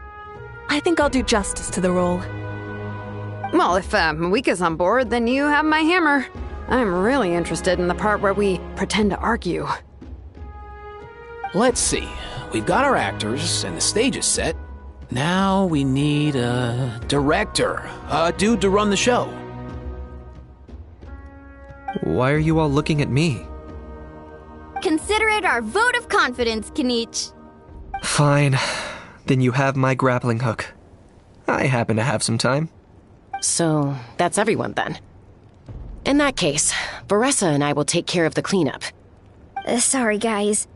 I think I'll do justice to the role. Well, if Mawika's on board, then you have my hammer. I'm really interested in the part where we pretend to argue. Let's see. We've got our actors, and the stage is set. Now we need a director, a dude to run the show. Why are you all looking at me? Consider it our vote of confidence, Kinich. Fine. Then you have my grappling hook. I happen to have some time. So, that's everyone then. In that case, Varessa and I will take care of the cleanup. Sorry, guys.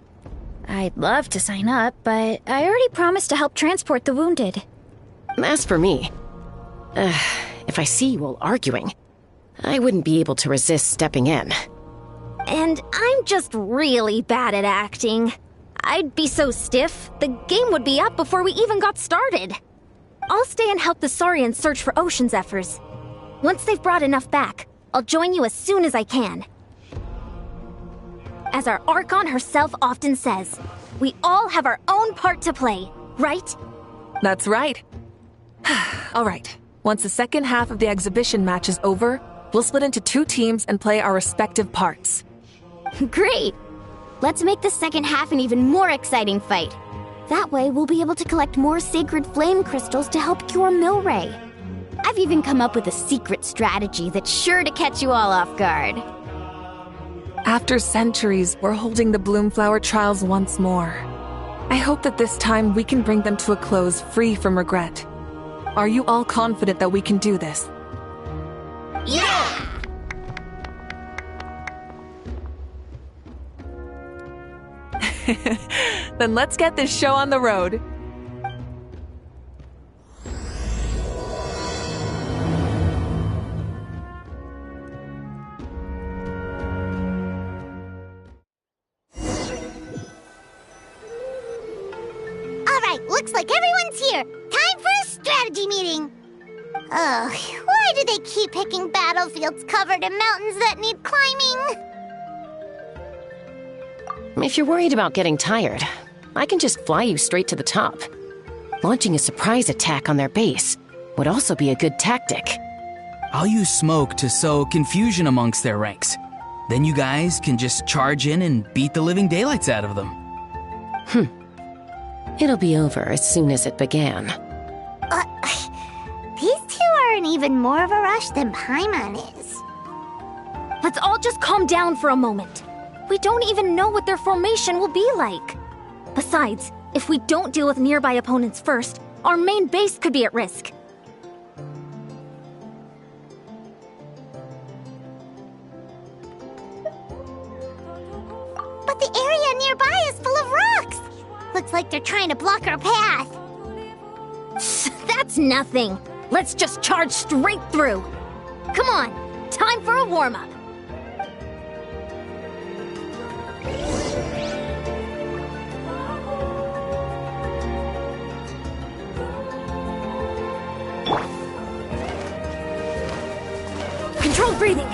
I'd love to sign up, but I already promised to help transport the wounded. As for me, if I see you all arguing, I wouldn't be able to resist stepping in. And I'm just really bad at acting. I'd be so stiff, the game would be up before we even got started. I'll stay and help the Saurians search for Ocean Zephyrs. Once they've brought enough back, I'll join you as soon as I can. As our Archon herself often says, we all have our own part to play, right? That's right. All right. Once the second half of the exhibition match is over, we'll split into 2 teams and play our respective parts. Great! Let's make the second half an even more exciting fight. That way, we'll be able to collect more sacred flame crystals to help cure Milray. I've even come up with a secret strategy that's sure to catch you all off guard. After centuries, we're holding the Bloomflower trials once more. I hope that this time we can bring them to a close free from regret. Are you all confident that we can do this? Yeah! Then let's get this show on the road. Alright, looks like everyone's here. Time for a strategy meeting. Ugh, why do they keep picking battlefields covered in mountains that need climbing? If you're worried about getting tired, I can just fly you straight to the top. Launching a surprise attack on their base would also be a good tactic. I'll use smoke to sow confusion amongst their ranks. Then you guys can just charge in and beat the living daylights out of them. It'll be over as soon as it began. These two are in even more of a rush than Paimon is. Let's all just calm down for a moment. We don't even know what their formation will be like. Besides, if we don't deal with nearby opponents first, our main base could be at risk. But the area nearby is full of rocks. Looks like they're trying to block our path. That's nothing. Let's just charge straight through. Come on, time for a warm-up. Controlled breathing.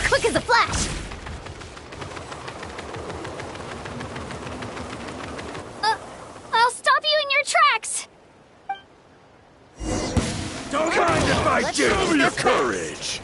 Quick as a flash. I'll stop you in your tracks! Don't mind if I do! Show me your courage!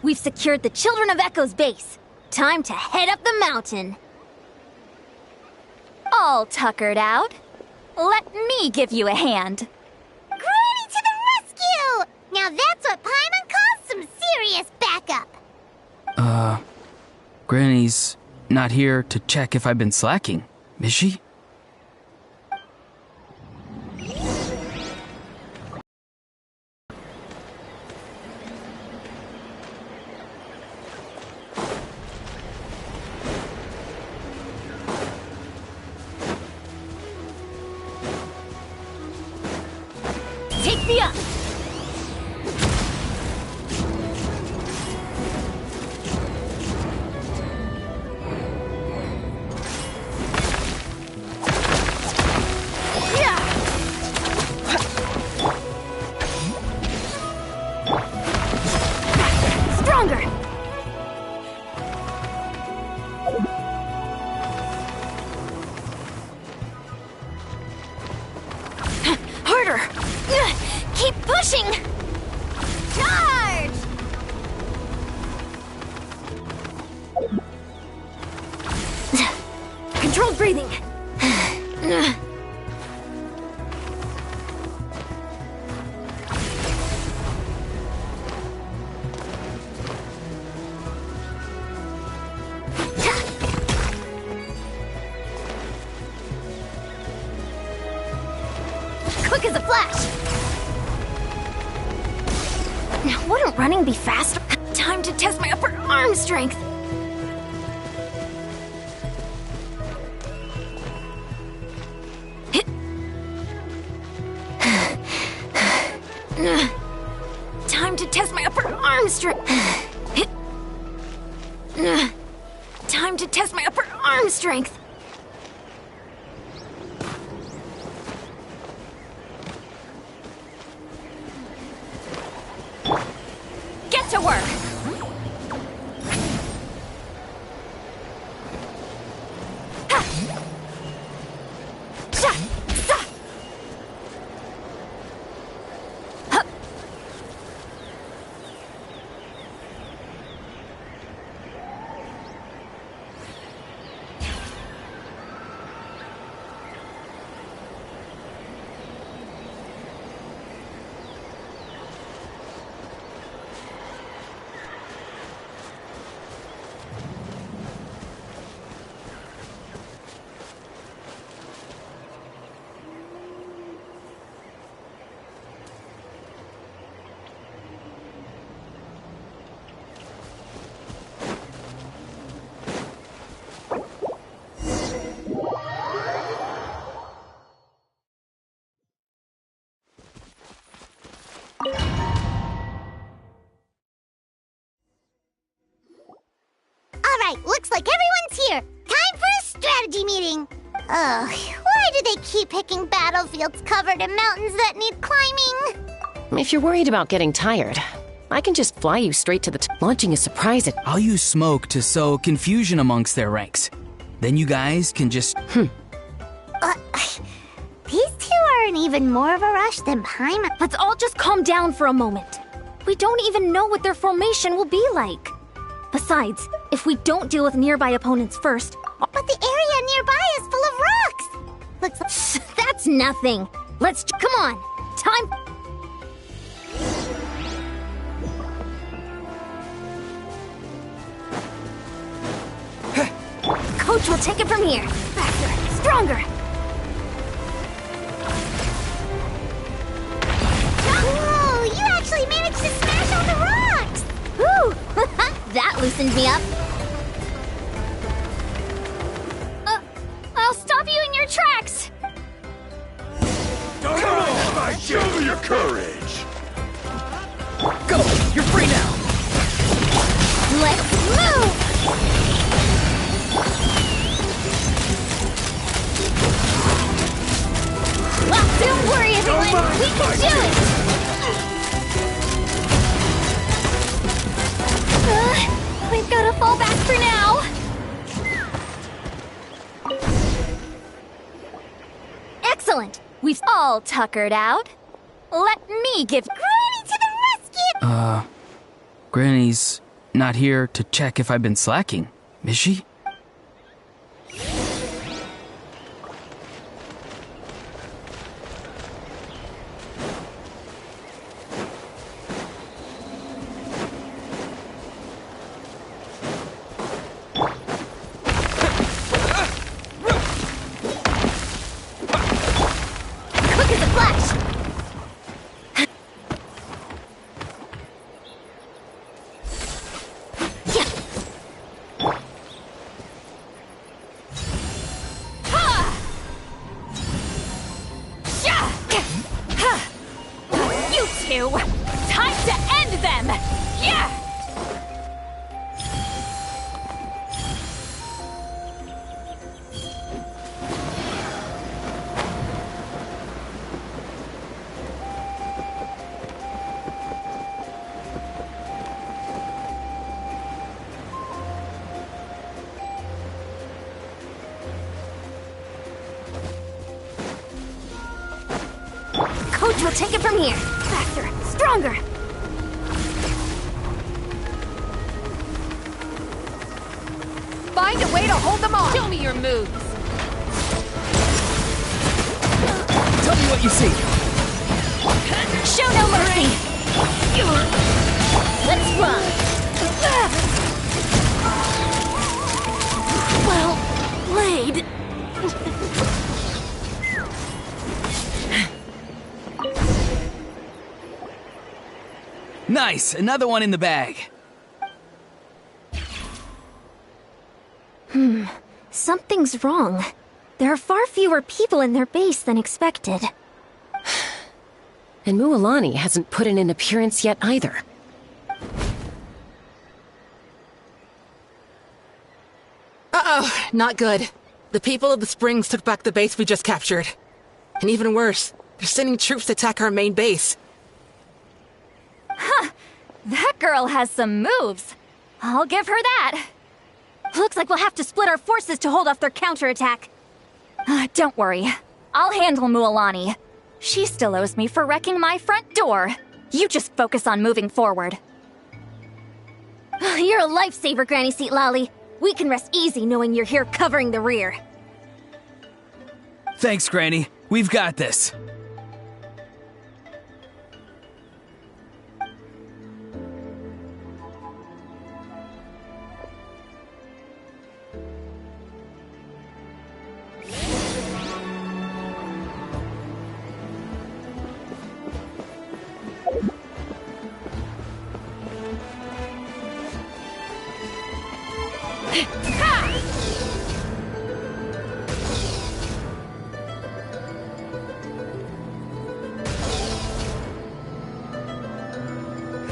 We've secured the Children of Echo's base. Time to head up the mountain. All tuckered out. Let me give you a hand. Granny to the rescue! Now that's what Paimon calls some serious backup. Granny's not here to check if I've been slacking, is she? Take me up! Stronger! Harder! Keep pushing! Charge! Controlled breathing. Quick as a flash! Now, wouldn't running be faster? Time to test my upper arm strength! Time to test my upper arm strength! Time to test my upper arm strength! Get to work! Alright, looks like everyone's here. Time for a strategy meeting. Ugh, why do they keep picking battlefields covered in mountains that need climbing? If you're worried about getting tired, I can just fly you straight to the launching a surprise at— I'll use smoke to sow confusion amongst their ranks. Then you guys can just— These two are in even more of a rush than Paimon. Let's all just calm down for a moment. We don't even know what their formation will be like. Besides, if we don't deal with nearby opponents first... But the area nearby is full of rocks! Looks like... That's nothing! Let's... Come on! Time... Coach will take it from here! Faster! Stronger! Whoa! You actually managed to smash all the rocks! Whew! That loosened me up. I'll stop you in your tracks! Come on! Show me your courage! Go! You're free now! Let's move! Don't worry, everyone! We can do it! We've got to fall back for now! Excellent! We've all tuckered out. Let me give Granny to the rescue! Granny's not here to check if I've been slacking, is she? Time to end them! Yeah! Coach will take it from here. Faster, stronger. Find a way to hold them off. Show me your moves. Tell me what you see. Show no mercy. Let's run. Well played. Nice, another one in the bag. Something's wrong. There are far fewer people in their base than expected. And Mualani hasn't put in an appearance yet either. Uh-oh, not good. The people of the Springs took back the base we just captured. And even worse, they're sending troops to attack our main base. Huh! That girl has some moves. I'll give her that. Looks like we'll have to split our forces to hold off their counterattack. Don't worry. I'll handle Mualani. She still owes me for wrecking my front door. You just focus on moving forward. You're a lifesaver, Granny Seat Lolly. We can rest easy knowing you're here covering the rear. Thanks, Granny. We've got this.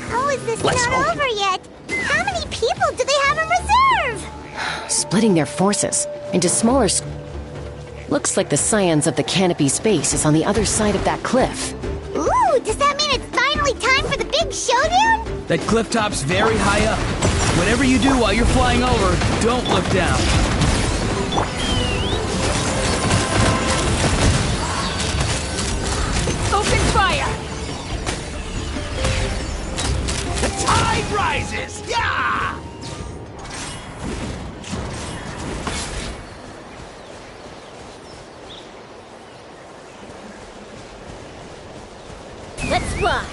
How is this not over yet? How many people do they have in reserve? Splitting their forces into smaller looks like the scions of the Canopy's base is on the other side of that cliff. Ooh, does that mean it's finally time for the big showdown? That cliff top's very high up. Whatever you do while you're flying over, don't look down. Open fire! The tide rises! Yeah! Let's fly.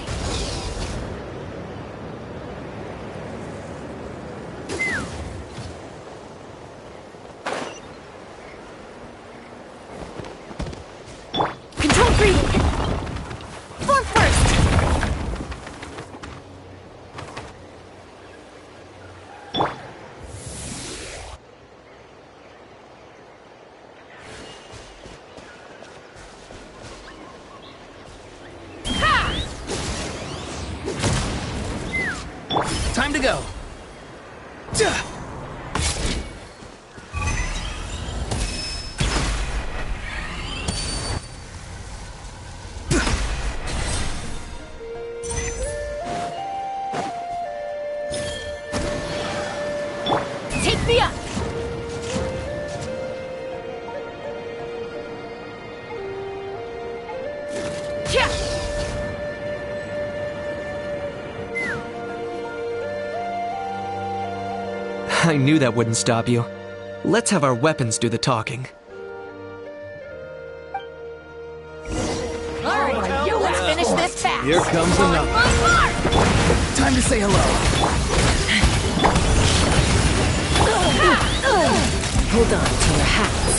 Control breathing. Form first. Time to go. Take me up! Yeah! I knew that wouldn't stop you. Let's have our weapons do the talking. Alright, let's finish this fast. Here comes another. Time to say hello. Hold on to your hats.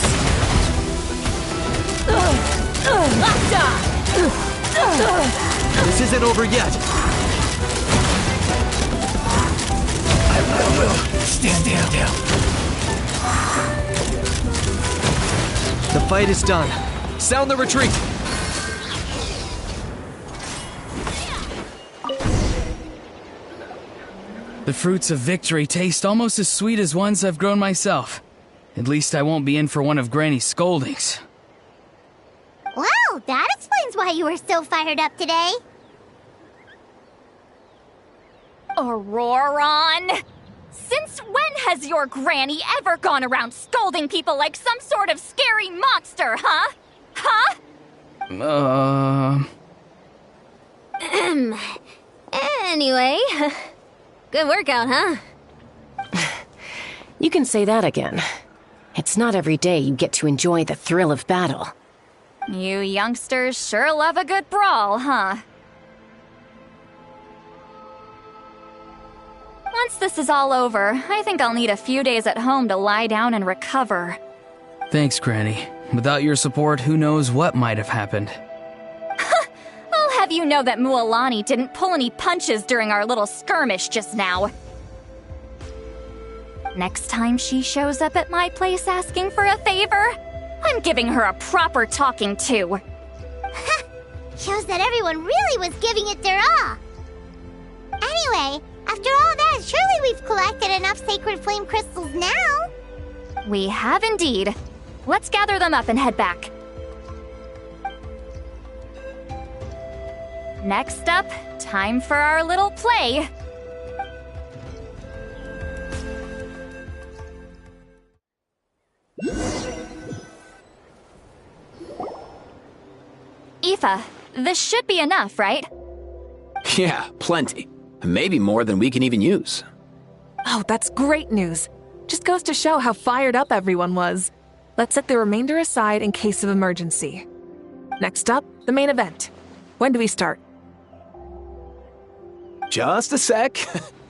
This isn't over yet. I will. Stand down. The fight is done. Sound the retreat. The fruits of victory taste almost as sweet as ones I've grown myself. At least I won't be in for one of Granny's scoldings. Well, that explains why you were so fired up today. Auroron! Since when has your granny ever gone around scolding people like some sort of scary monster, huh? Huh? Anyway, good workout, huh? You can say that again. It's not every day you get to enjoy the thrill of battle. You youngsters sure love a good brawl, huh? Once this is all over, I think I'll need a few days at home to lie down and recover. Thanks, Granny. Without your support, who knows what might have happened. I'll have you know that Mualani didn't pull any punches during our little skirmish just now. Next time she shows up at my place asking for a favor, I'm giving her a proper talking to. Shows that everyone really was giving it their all. Anyway, after all that, surely we've collected enough sacred flame crystals now. We have indeed. Let's gather them up and head back. Next up, time for our little play. Aoife, this should be enough, right? Yeah, plenty. Maybe more than we can even use. Oh, that's great news. Just goes to show how fired up everyone was. Let's set the remainder aside in case of emergency. Next up, the main event. When do we start? Just a sec.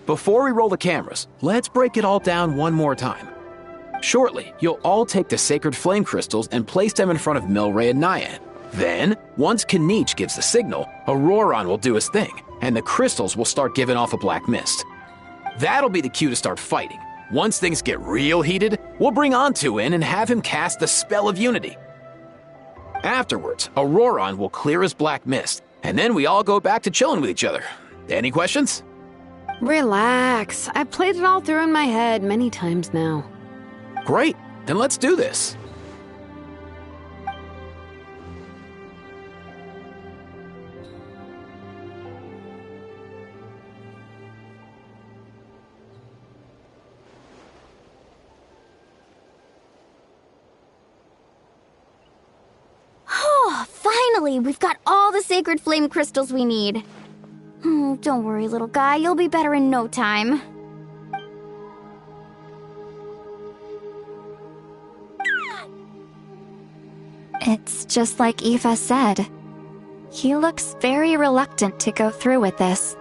Before we roll the cameras, let's break it all down one more time. Shortly, you'll all take the sacred flame crystals and place them in front of Milray and Nyan. Then, once Kinich gives the signal, Auroron will do his thing, and the crystals will start giving off a black mist. That'll be the cue to start fighting. Once things get real heated, we'll bring Antu in and have him cast the Spell of Unity. Afterwards, Auroron will clear his black mist, and then we all go back to chilling with each other. Any questions? Relax. I've played it all through in my head many times now. Great, then let's do this. Oh, finally! We've got all the sacred flame crystals we need. Don't worry, little guy. You'll be better in no time. It's just like Aoife said. He looks very reluctant to go through with this.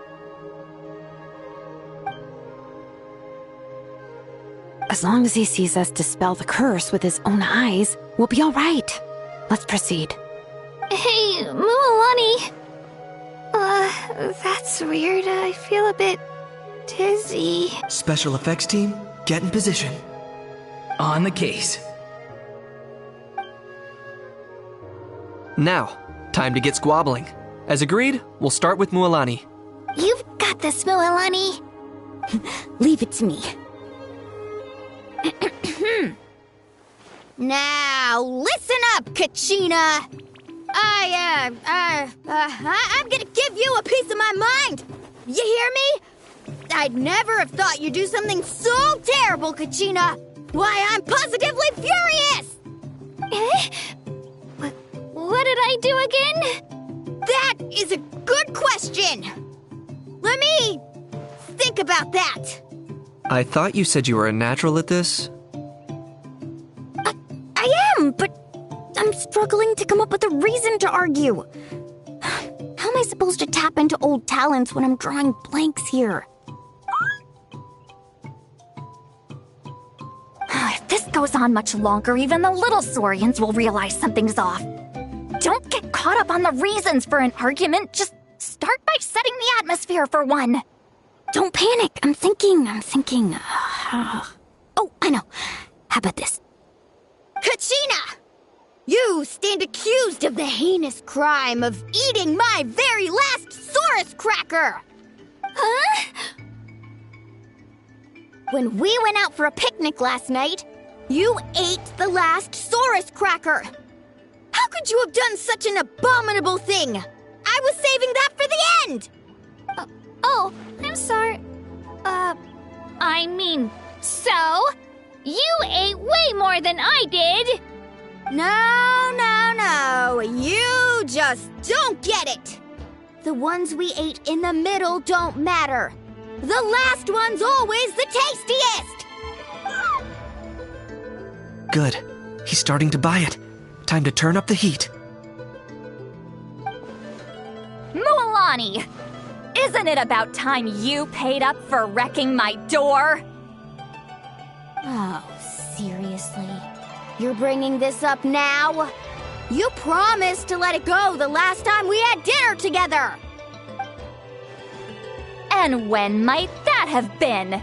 As long as he sees us dispel the curse with his own eyes, we'll be all right. Let's proceed. Hey, Mualani. That's weird. I feel a bit dizzy. Special effects team, get in position. On the case. Now, time to get squabbling. As agreed, we'll start with Mualani. You've got this, Mualani. Leave it to me. Now, listen up, Kachina. I'm gonna give you a piece of my mind. You hear me? I'd never have thought you'd do something so terrible, Kachina. Why, I'm positively furious. What did I do again? That is a good question. Let me think about that. I thought you said you were a natural at this. I am, but I'm struggling to come up with a reason to argue. How am I supposed to tap into old talents when I'm drawing blanks here? If this goes on much longer, even the little Saurians will realize something's off. Don't get caught up on the reasons for an argument. Just start by setting the atmosphere for one. Don't panic. I'm thinking. Oh, I know. How about this? Kachina! You stand accused of the heinous crime of eating my very last Saurus cracker! Huh? When we went out for a picnic last night, you ate the last Saurus cracker! How could you have done such an abominable thing? I was saving that for the end! Oh, I'm sorry. I mean, so? You ate way more than I did! No. You just don't get it! The ones we ate in the middle don't matter. The last one's always the tastiest! Good. He's starting to buy it. Time to turn up the heat. Mualani! Isn't it about time you paid up for wrecking my door? Oh, seriously? You're bringing this up now? You promised to let it go the last time we had dinner together! And when might that have been?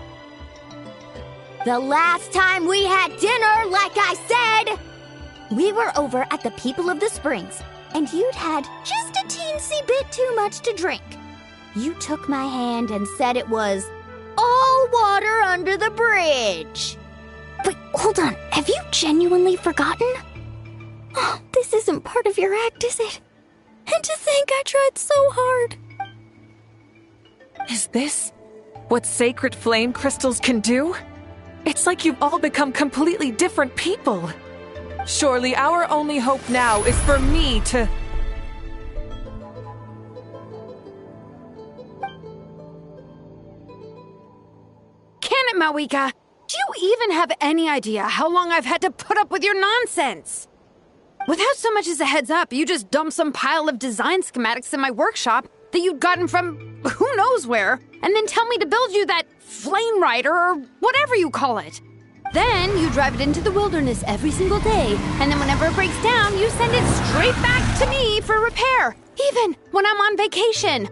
The last time we had dinner, like I said! We were over at the People of the Springs, and you'd had just a teensy bit too much to drink. You took my hand and said it was all water under the bridge. Wait, hold on. Have you genuinely forgotten? Oh, this isn't part of your act, is it? And to think I tried so hard. Is this what sacred flame crystals can do? It's like you've all become completely different people. Surely our only hope now is for me to... Can it, Mawika? Do you even have any idea how long I've had to put up with your nonsense? Without so much as a heads up, you just dumped some pile of design schematics in my workshop that you'd gotten from who knows where, and then tell me to build you that flame rider or whatever you call it. Then you drive it into the wilderness every single day, and then whenever it breaks down, you send it straight back to me for repair, even when I'm on vacation.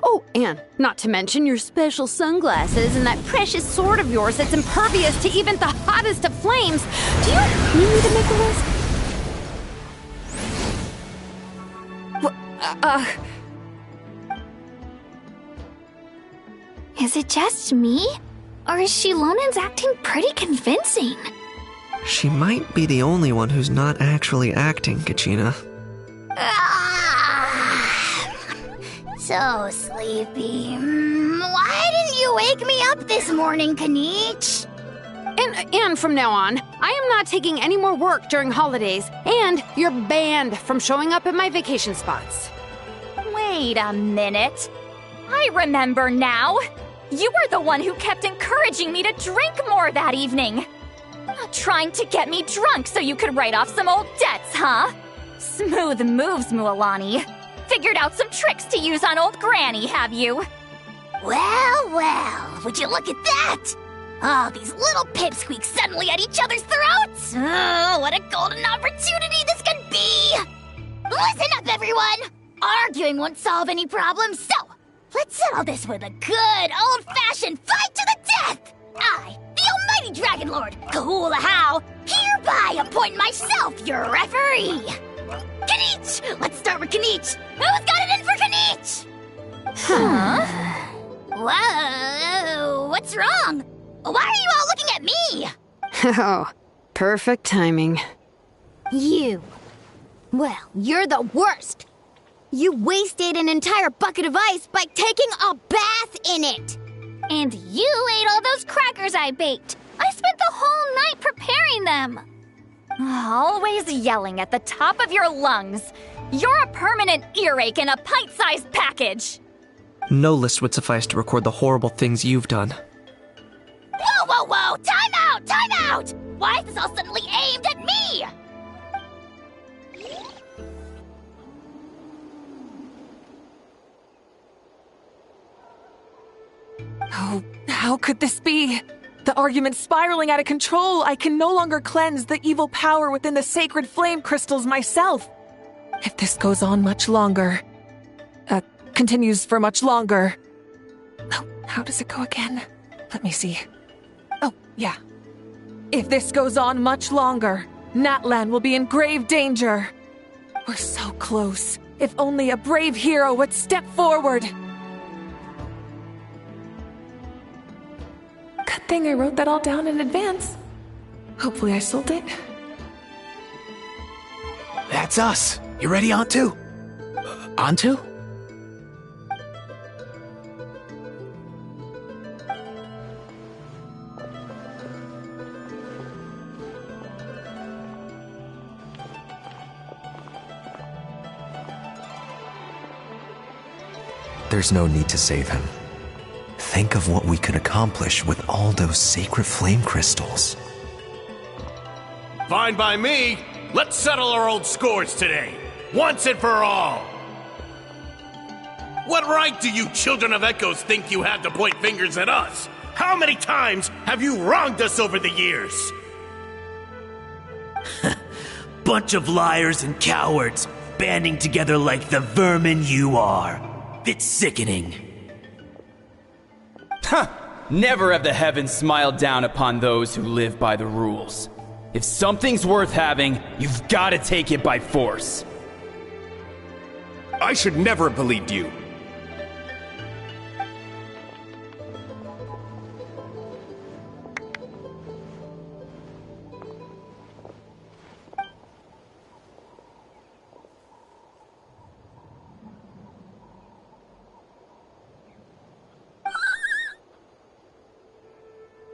Oh, and not to mention your special sunglasses and that precious sword of yours that's impervious to even the hottest of flames. Do you need me to make a list? Is it just me? Or is Shilonen's acting pretty convincing? She might be the only one who's not actually acting, Kachina. So sleepy. Why didn't you wake me up this morning, Kanich? And from now on, I am not taking any more work during holidays, and you're banned from showing up at my vacation spots. Wait a minute. I remember now. You were the one who kept encouraging me to drink more that evening. Trying to get me drunk so you could write off some old debts, huh? Smooth moves, Mualani. Figured out some tricks to use on old Granny, have you? Well, would you look at that? Oh, these little pipsqueaks suddenly at each other's throats! Oh, what a golden opportunity this could be! Listen up, everyone! Arguing won't solve any problems, so let's settle this with a good old-fashioned fight to the death! I, the almighty Dragon Lord, Kahula How, hereby appoint myself your referee! Kanich! Let's start with Kanich! Who's got it in for Kanich? Huh? Whoa, what's wrong? Why are you all looking at me? Oh, perfect timing. You. Well, you're the worst. You wasted an entire bucket of ice by taking a bath in it. And you ate all those crackers I baked. I spent the whole night preparing them. Always yelling at the top of your lungs. You're a permanent earache in a pint-sized package. No list would suffice to record the horrible things you've done. out? Why is this all suddenly aimed at me? Oh, how could this be? The argument's spiraling out of control. I can no longer cleanse the evil power within the sacred flame crystals myself. If this goes on much longer, continues for much longer. Oh, how does it go again? Let me see. Oh, yeah. If this goes on much longer, Natlan will be in grave danger. We're so close. If only a brave hero would step forward. Good thing I wrote that all down in advance. Hopefully I sold it. That's us. You ready, Antu? Antu? There's no need to save him. Think of what we could accomplish with all those sacred flame crystals. Fine by me. Let's settle our old scores today, once and for all. What right do you children of Echoes think you have to point fingers at us? How many times have you wronged us over the years? Bunch of liars and cowards, banding together like the vermin you are. It's sickening. Huh! Never have the heavens smiled down upon those who live by the rules. If something's worth having, you've got to take it by force. I should never have believed you.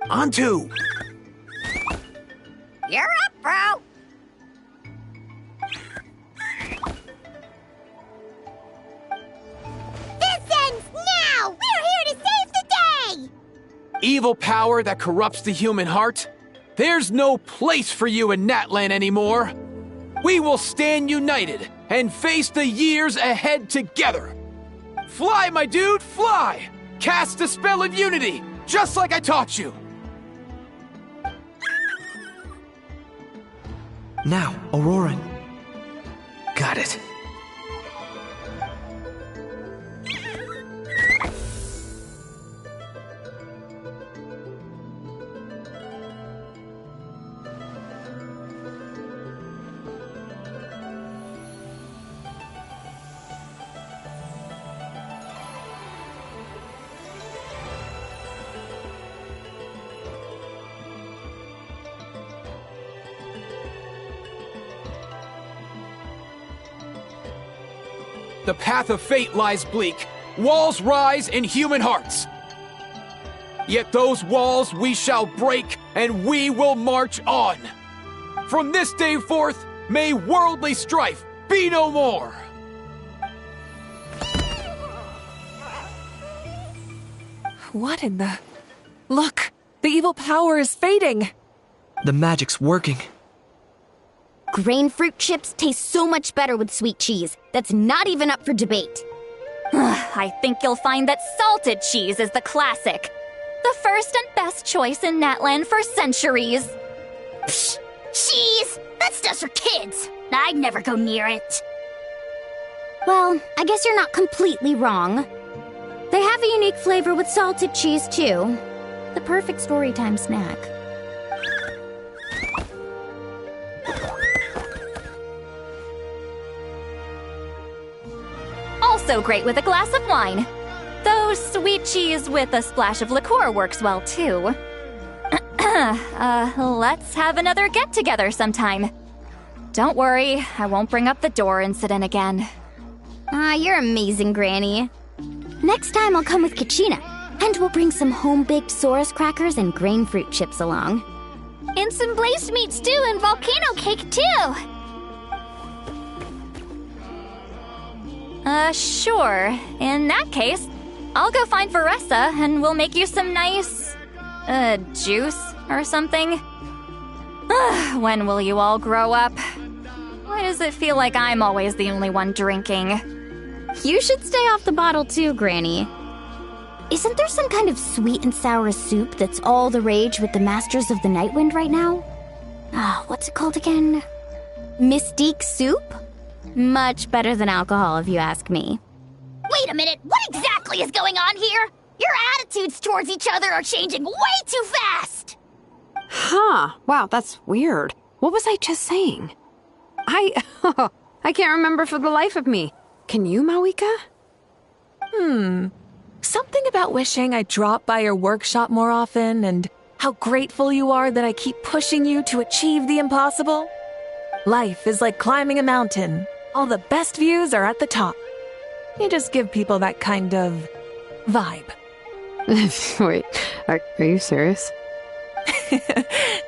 Antu! You're up, bro! This ends now! We're here to save the day! Evil power that corrupts the human heart? There's no place for you in Natlan anymore. We will stand united and face the years ahead together. Fly, my dude, fly! Cast a spell of unity, just like I taught you. Now, Aurora. Got it. The path of fate lies bleak. Walls rise in human hearts. Yet those walls we shall break, and we will march on. From this day forth, may worldly strife be no more. What in the... Look! The evil power is fading! The magic's working. Grain fruit chips taste so much better with sweet cheese. That's not even up for debate. I think you'll find that salted cheese is the classic. The first and best choice in Natlan for centuries. Psh, cheese! That stuff's for kids. I'd never go near it. Well, I guess you're not completely wrong. They have a unique flavor with salted cheese, too. The perfect storytime snack. Also great with a glass of wine. Though sweet cheese with a splash of liqueur works well, too. Let's have another get-together sometime. Don't worry, I won't bring up the door incident again. You're amazing, Granny. Next time I'll come with Kachina, and we'll bring some home-baked Saurus crackers and grain fruit chips along. And some blazed meat stew and volcano cake, too! Sure. In that case, I'll go find Varessa and we'll make you some nice, juice or something. When will you all grow up? Why does it feel like I'm always the only one drinking? You should stay off the bottle too, Granny. Isn't there some kind of sweet and sour soup that's all the rage with the Masters of the Nightwind right now? What's it called again? Mystique soup? Much better than alcohol, if you ask me. Wait a minute, what exactly is going on here? Your attitudes towards each other are changing way too fast! Huh. Wow, that's weird. What was I just saying? I can't remember for the life of me. Can you, Mawika? Something about wishing I dropped by your workshop more often and how grateful you are that I keep pushing you to achieve the impossible. Life is like climbing a mountain. All the best views are at the top. You just give people that kind of vibe. Wait, are you serious?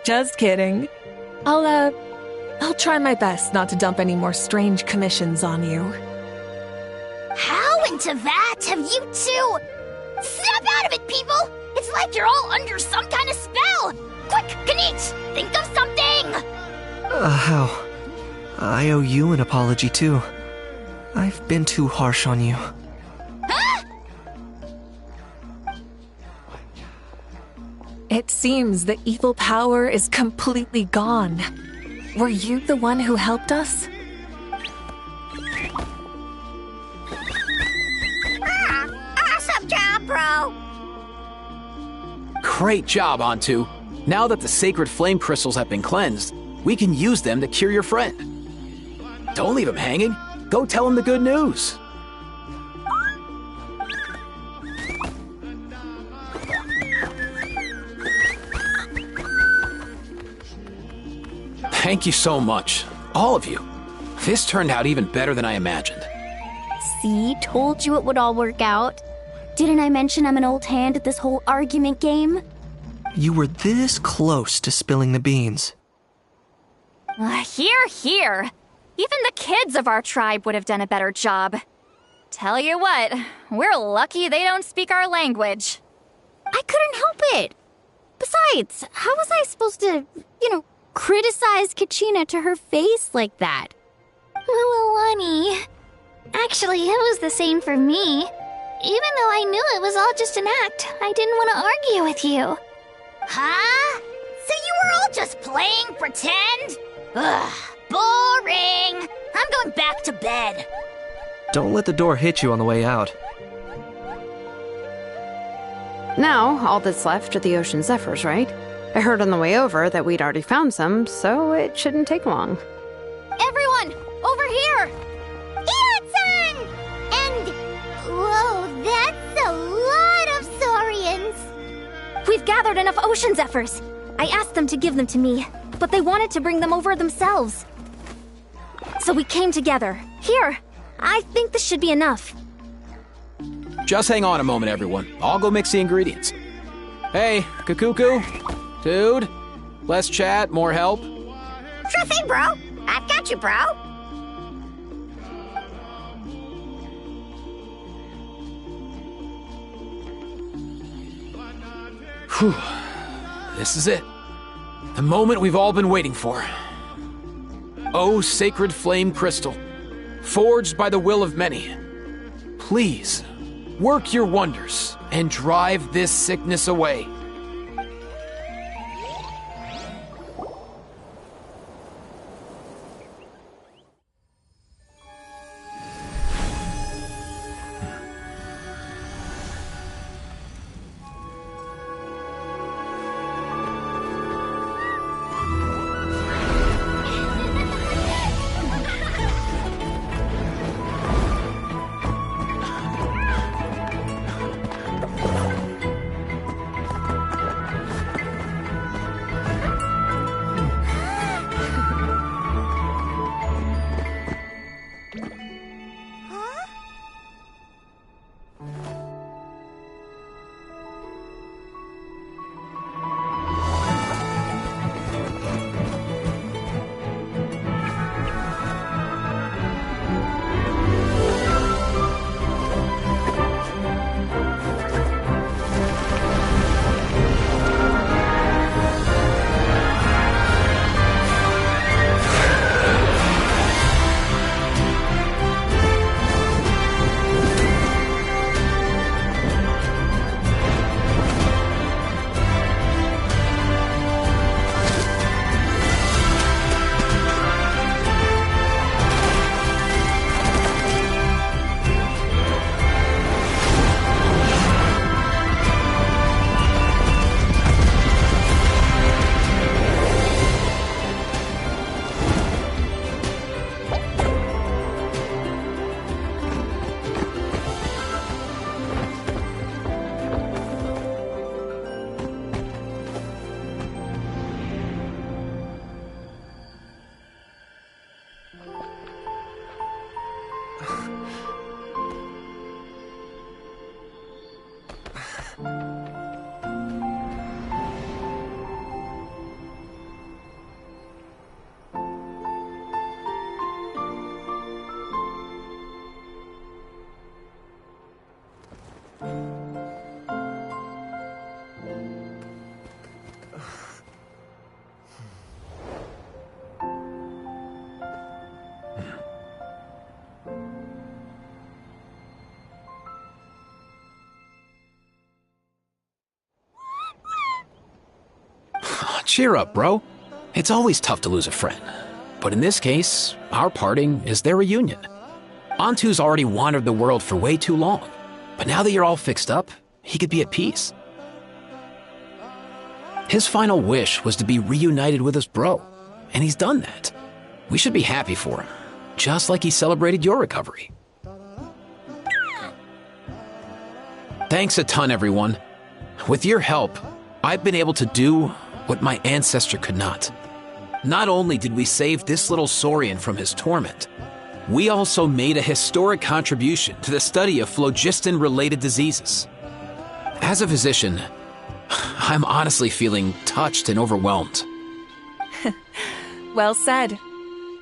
Just kidding. I'll try my best not to dump any more strange commissions on you. How into that have you two? Snap out of it, people! It's like you're all under some kind of spell! Quick, Kanich, think of something! How? I owe you an apology too. I've been too harsh on you. Huh? It seems the evil power is completely gone. Were you the one who helped us? Awesome job, bro! Great job, Antu. Now that the sacred flame crystals have been cleansed, we can use them to cure your friend. Don't leave him hanging. Go tell him the good news. Thank you so much, all of you. This turned out even better than I imagined. See, told you it would all work out. Didn't I mention I'm an old hand at this whole argument game? You were this close to spilling the beans. Here. Even the kids of our tribe would have done a better job. Tell you what, we're lucky they don't speak our language. I couldn't help it. Besides, how was I supposed to, criticize Kachina to her face like that? Lani. Actually, it was the same for me. Even though I knew it was all just an act, I didn't want to argue with you. Huh? So you were all just playing pretend? Ugh, boring! I'm going back to bed. Don't let the door hit you on the way out. Now, all that's left are the ocean zephyrs, right? I heard on the way over that we'd already found some, so it shouldn't take long. Everyone, over here! Ian-san! And, whoa, that's a lot of saurians. We've gathered enough ocean zephyrs. I asked them to give them to me, but they wanted to bring them over themselves. So we came together. Here, I think this should be enough. Just hang on a moment, everyone. I'll go mix the ingredients. Hey, Kakuku, dude, less chat, more help. Sure thing, bro. I've got you, bro. Whew. This is it. The moment we've all been waiting for. Oh, sacred flame crystal, forged by the will of many, please, work your wonders and drive this sickness away. Cheer up, bro. It's always tough to lose a friend. But in this case, our parting is their reunion. Antu's already wandered the world for way too long. But now that you're all fixed up, he could be at peace. His final wish was to be reunited with his bro, and he's done that. We should be happy for him, just like he celebrated your recovery. Thanks a ton, everyone. With your help, I've been able to do what my ancestor could not. Not only did we save this little Saurian from his torment, we also made a historic contribution to the study of phlogiston-related diseases. As a physician, I'm honestly feeling touched and overwhelmed. Well said.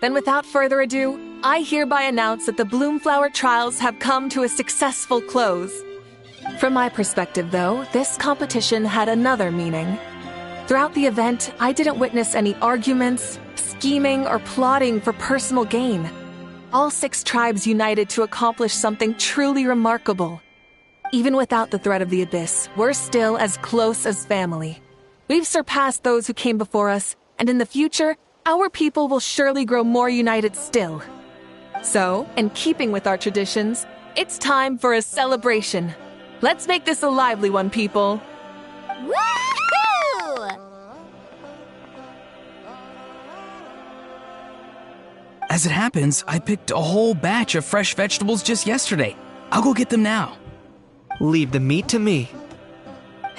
Then without further ado, I hereby announce that the Bloomflower trials have come to a successful close. From my perspective, though, this competition had another meaning. Throughout the event, I didn't witness any arguments, scheming, or plotting for personal gain. All 6 tribes united to accomplish something truly remarkable. Even without the threat of the Abyss, we're still as close as family. We've surpassed those who came before us, and in the future, our people will surely grow more united still. So, in keeping with our traditions, it's time for a celebration. Let's make this a lively one, people. Woohoo! As it happens, I picked a whole batch of fresh vegetables just yesterday. I'll go get them now. Leave the meat to me.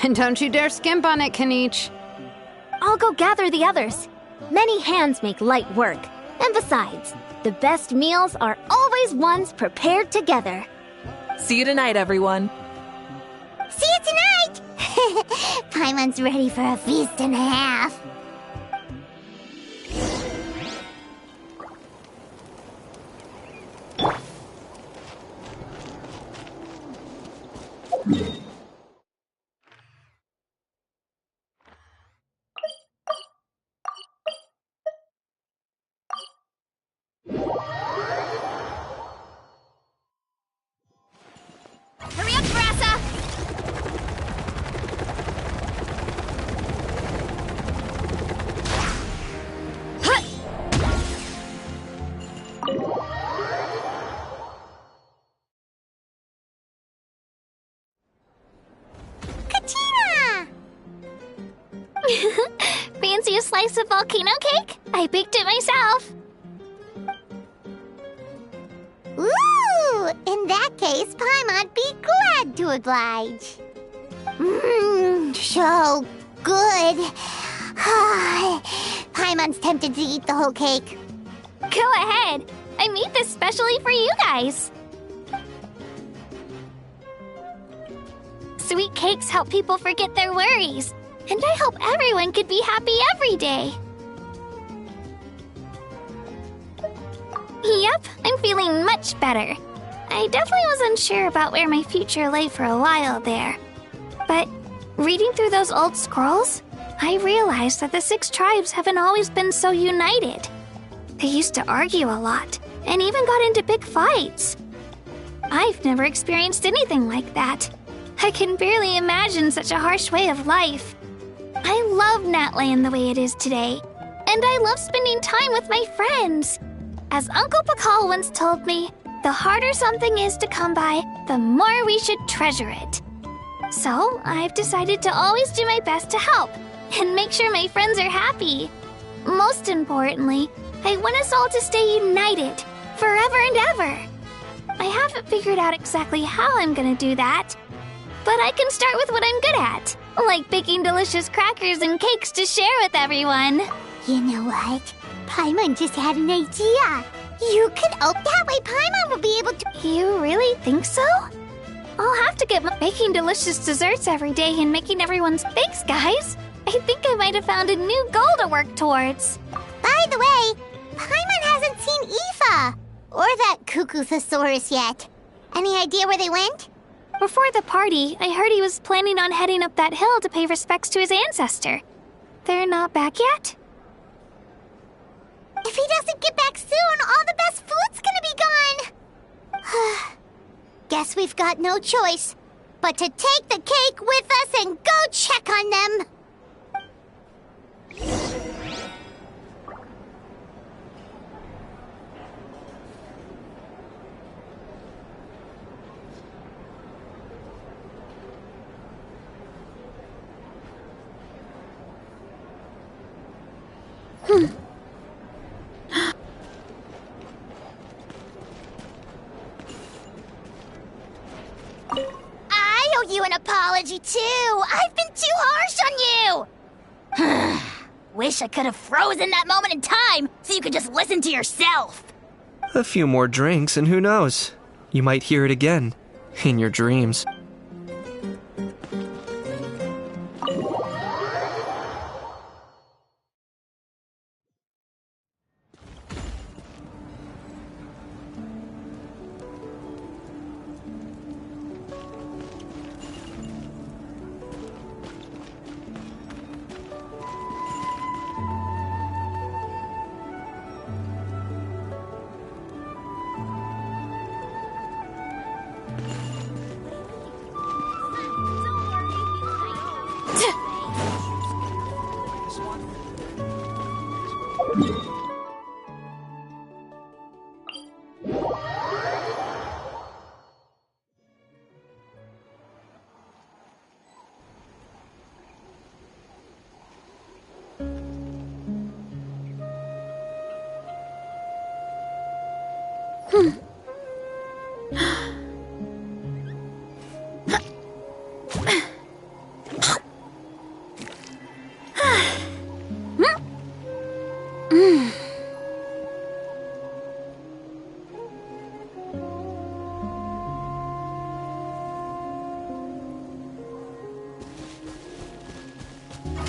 And don't you dare skimp on it, Kanich. I'll go gather the others. Many hands make light work. And besides, the best meals are always ones prepared together. See you tonight, everyone. See you tonight! Paimon's ready for a feast and a half. Hurry up, Brassa! Katina! Fancy a slice of volcano cake? I baked it myself. Ooh! In that case, Paimon'd be glad to oblige. So good. Paimon's tempted to eat the whole cake. Go ahead. I made this specially for you guys. Sweet cakes help people forget their worries. And I hope everyone could be happy every day. Yep, I'm feeling much better. I definitely was unsure about where my future lay for a while there. But reading through those old scrolls, I realized that the 6 tribes haven't always been so united. They used to argue a lot, and even got into big fights. I've never experienced anything like that. I can barely imagine such a harsh way of life. I love Natland the way it is today, and I love spending time with my friends. As Uncle Pakal once told me, the harder something is to come by, the more we should treasure it. So, I've decided to always do my best to help, and make sure my friends are happy. Most importantly, I want us all to stay united, forever and ever. I haven't figured out exactly how I'm gonna do that, but I can start with what I'm good at, like baking delicious crackers and cakes to share with everyone. You know what? Paimon just had an idea. You could open that way Paimon will be able to... You really think so? I'll have to get making delicious desserts every day and making everyone's thanks, guys. I think I might have found a new goal to work towards. By the way, Paimon hasn't seen Aoife or that Cuckoo-thesaurus yet. Any idea where they went? Before the party, I heard he was planning on heading up that hill to pay respects to his ancestor. They're not back yet? If he doesn't get back soon, all the best food's gonna be gone. Guess we've got no choice but to take the cake with us and go check on them. wish I could have frozen that moment in time so you could just listen to yourself. A few more drinks, and who knows? You might hear it again. In your dreams.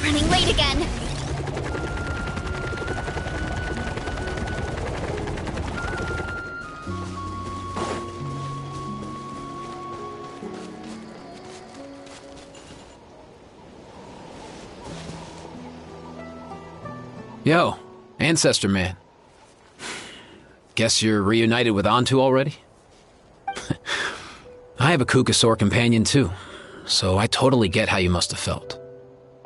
Running late again. Yo, Ancestor Man. Guess you're reunited with Antu already? I have a Kukasaur companion too, so I totally get how you must have felt.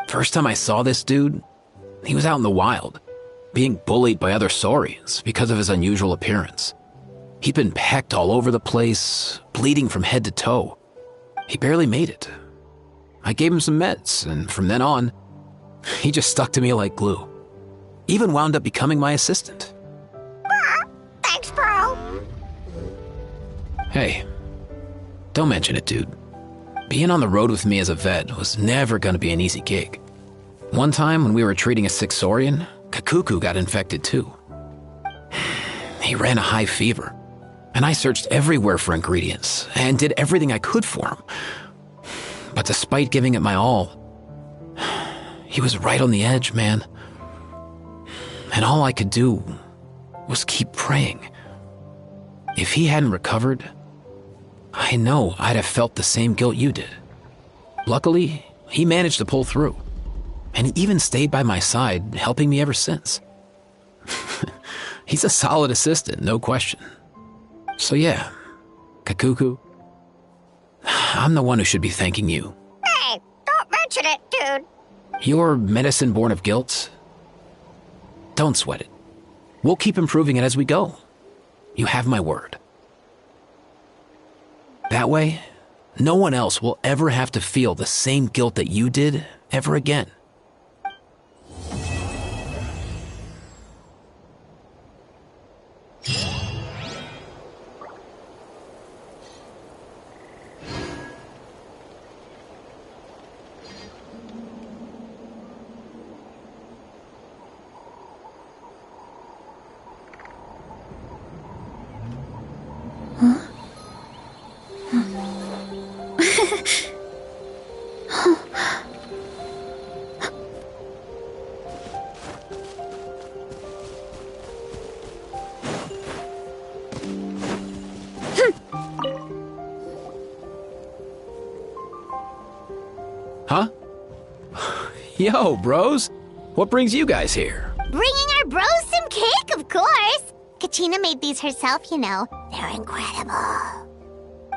First time I saw this dude, he was out in the wild, being bullied by other Saurians because of his unusual appearance. He'd been pecked all over the place, bleeding from head to toe. He barely made it. I gave him some meds, and from then on, he just stuck to me like glue. Even wound up becoming my assistant. Thanks, bro. Hey, don't mention it, dude. Being on the road with me as a vet was never gonna be an easy gig. One time when we were treating a sick Saurian, Kakuku got infected too. He ran a high fever, and I searched everywhere for ingredients and did everything I could for him. But despite giving it my all, he was right on the edge, man. And all I could do was keep praying. If he hadn't recovered, I know I'd have felt the same guilt you did. Luckily, he managed to pull through, and he even stayed by my side, helping me ever since. He's a solid assistant, no question. So yeah, Kakuku, I'm the one who should be thanking you. Hey, don't mention it, dude. Your medicine born of guilt? Don't sweat it. We'll keep improving it as we go. You have my word. That way, no one else will ever have to feel the same guilt that you did ever again. Huh? Yo, bros. What brings you guys here? Bringing our bros some cake, of course. Kachina made these herself, you know. They're incredible.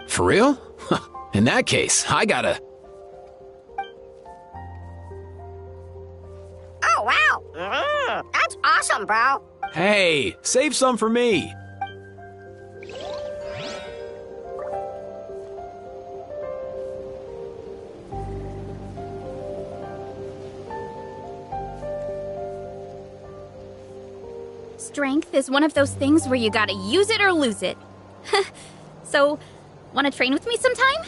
For real? In that case, I gotta... Oh, wow. That's awesome, bro. Hey, save some for me. Strength is one of those things where you gotta use it or lose it. So, wanna train with me sometime?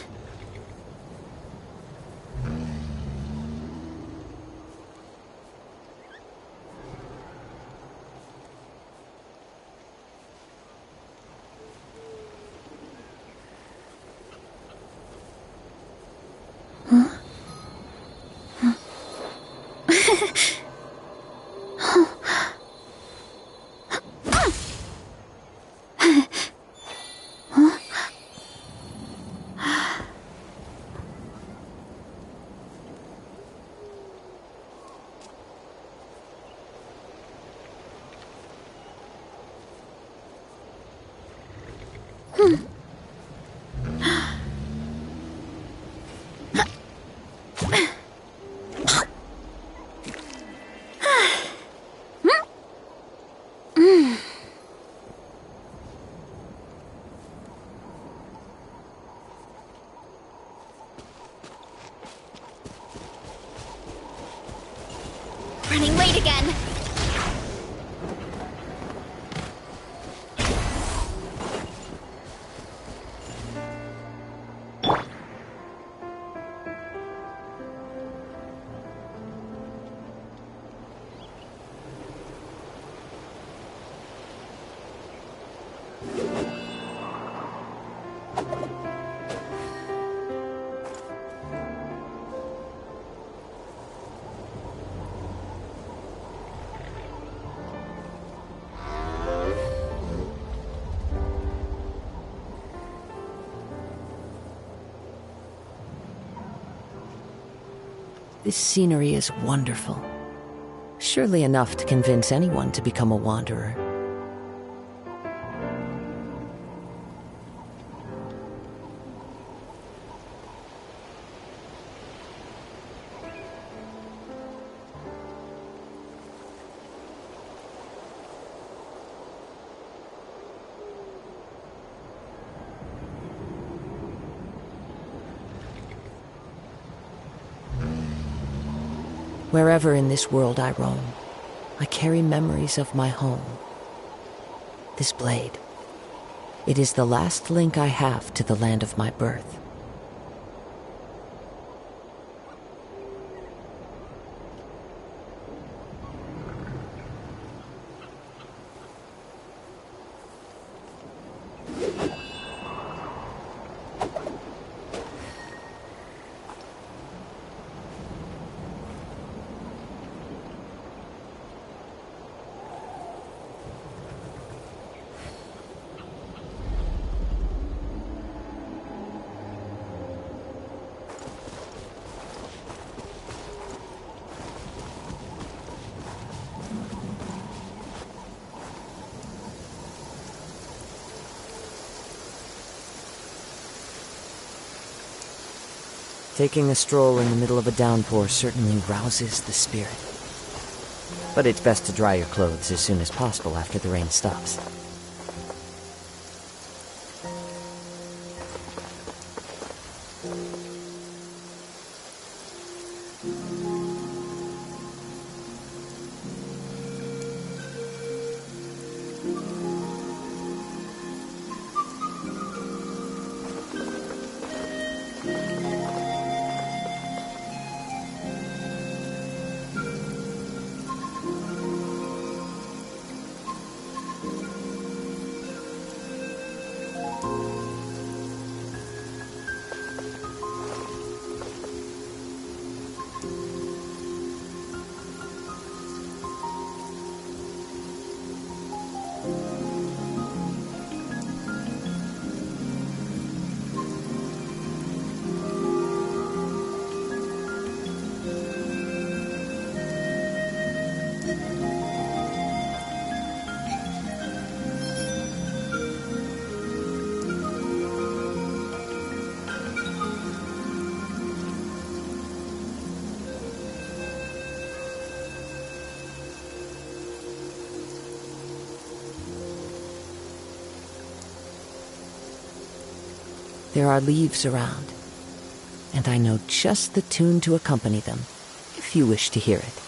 Running late again. This scenery is wonderful. Surely enough to convince anyone to become a wanderer. Wherever in this world I roam, I carry memories of my home. This blade, it is the last link I have to the land of my birth. Taking a stroll in the middle of a downpour certainly rouses the spirit. But it's best to dry your clothes as soon as possible after the rain stops. There are leaves around, and I know just the tune to accompany them, if you wish to hear it.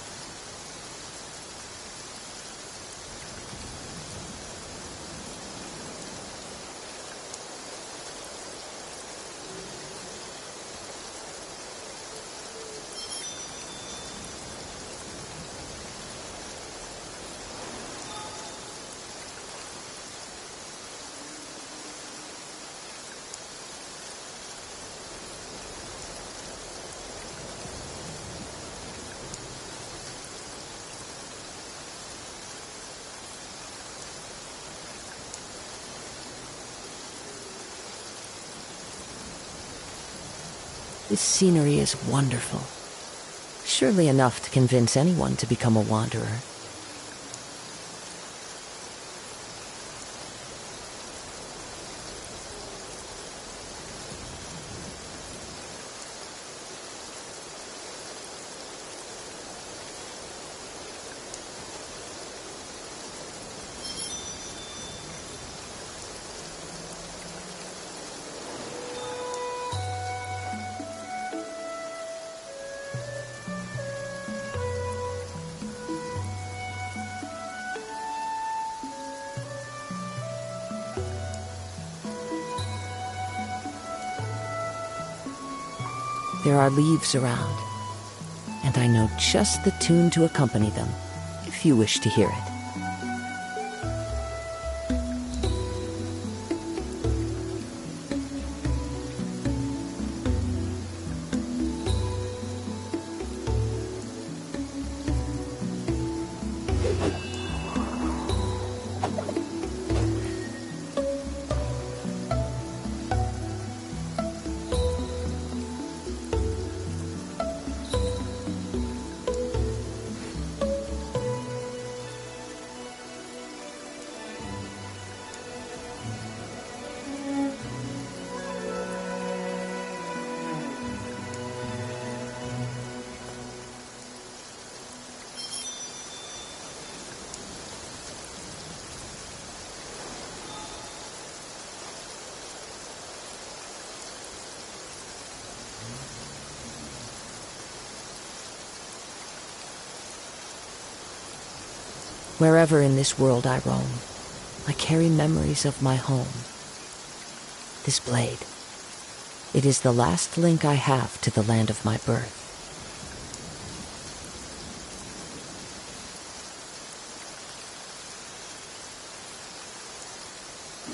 This scenery is wonderful. Surely enough to convince anyone to become a wanderer. There are leaves around, and I know just the tune to accompany them, if you wish to hear it. Wherever in this world I roam, I carry memories of my home. This blade, it is the last link I have to the land of my birth.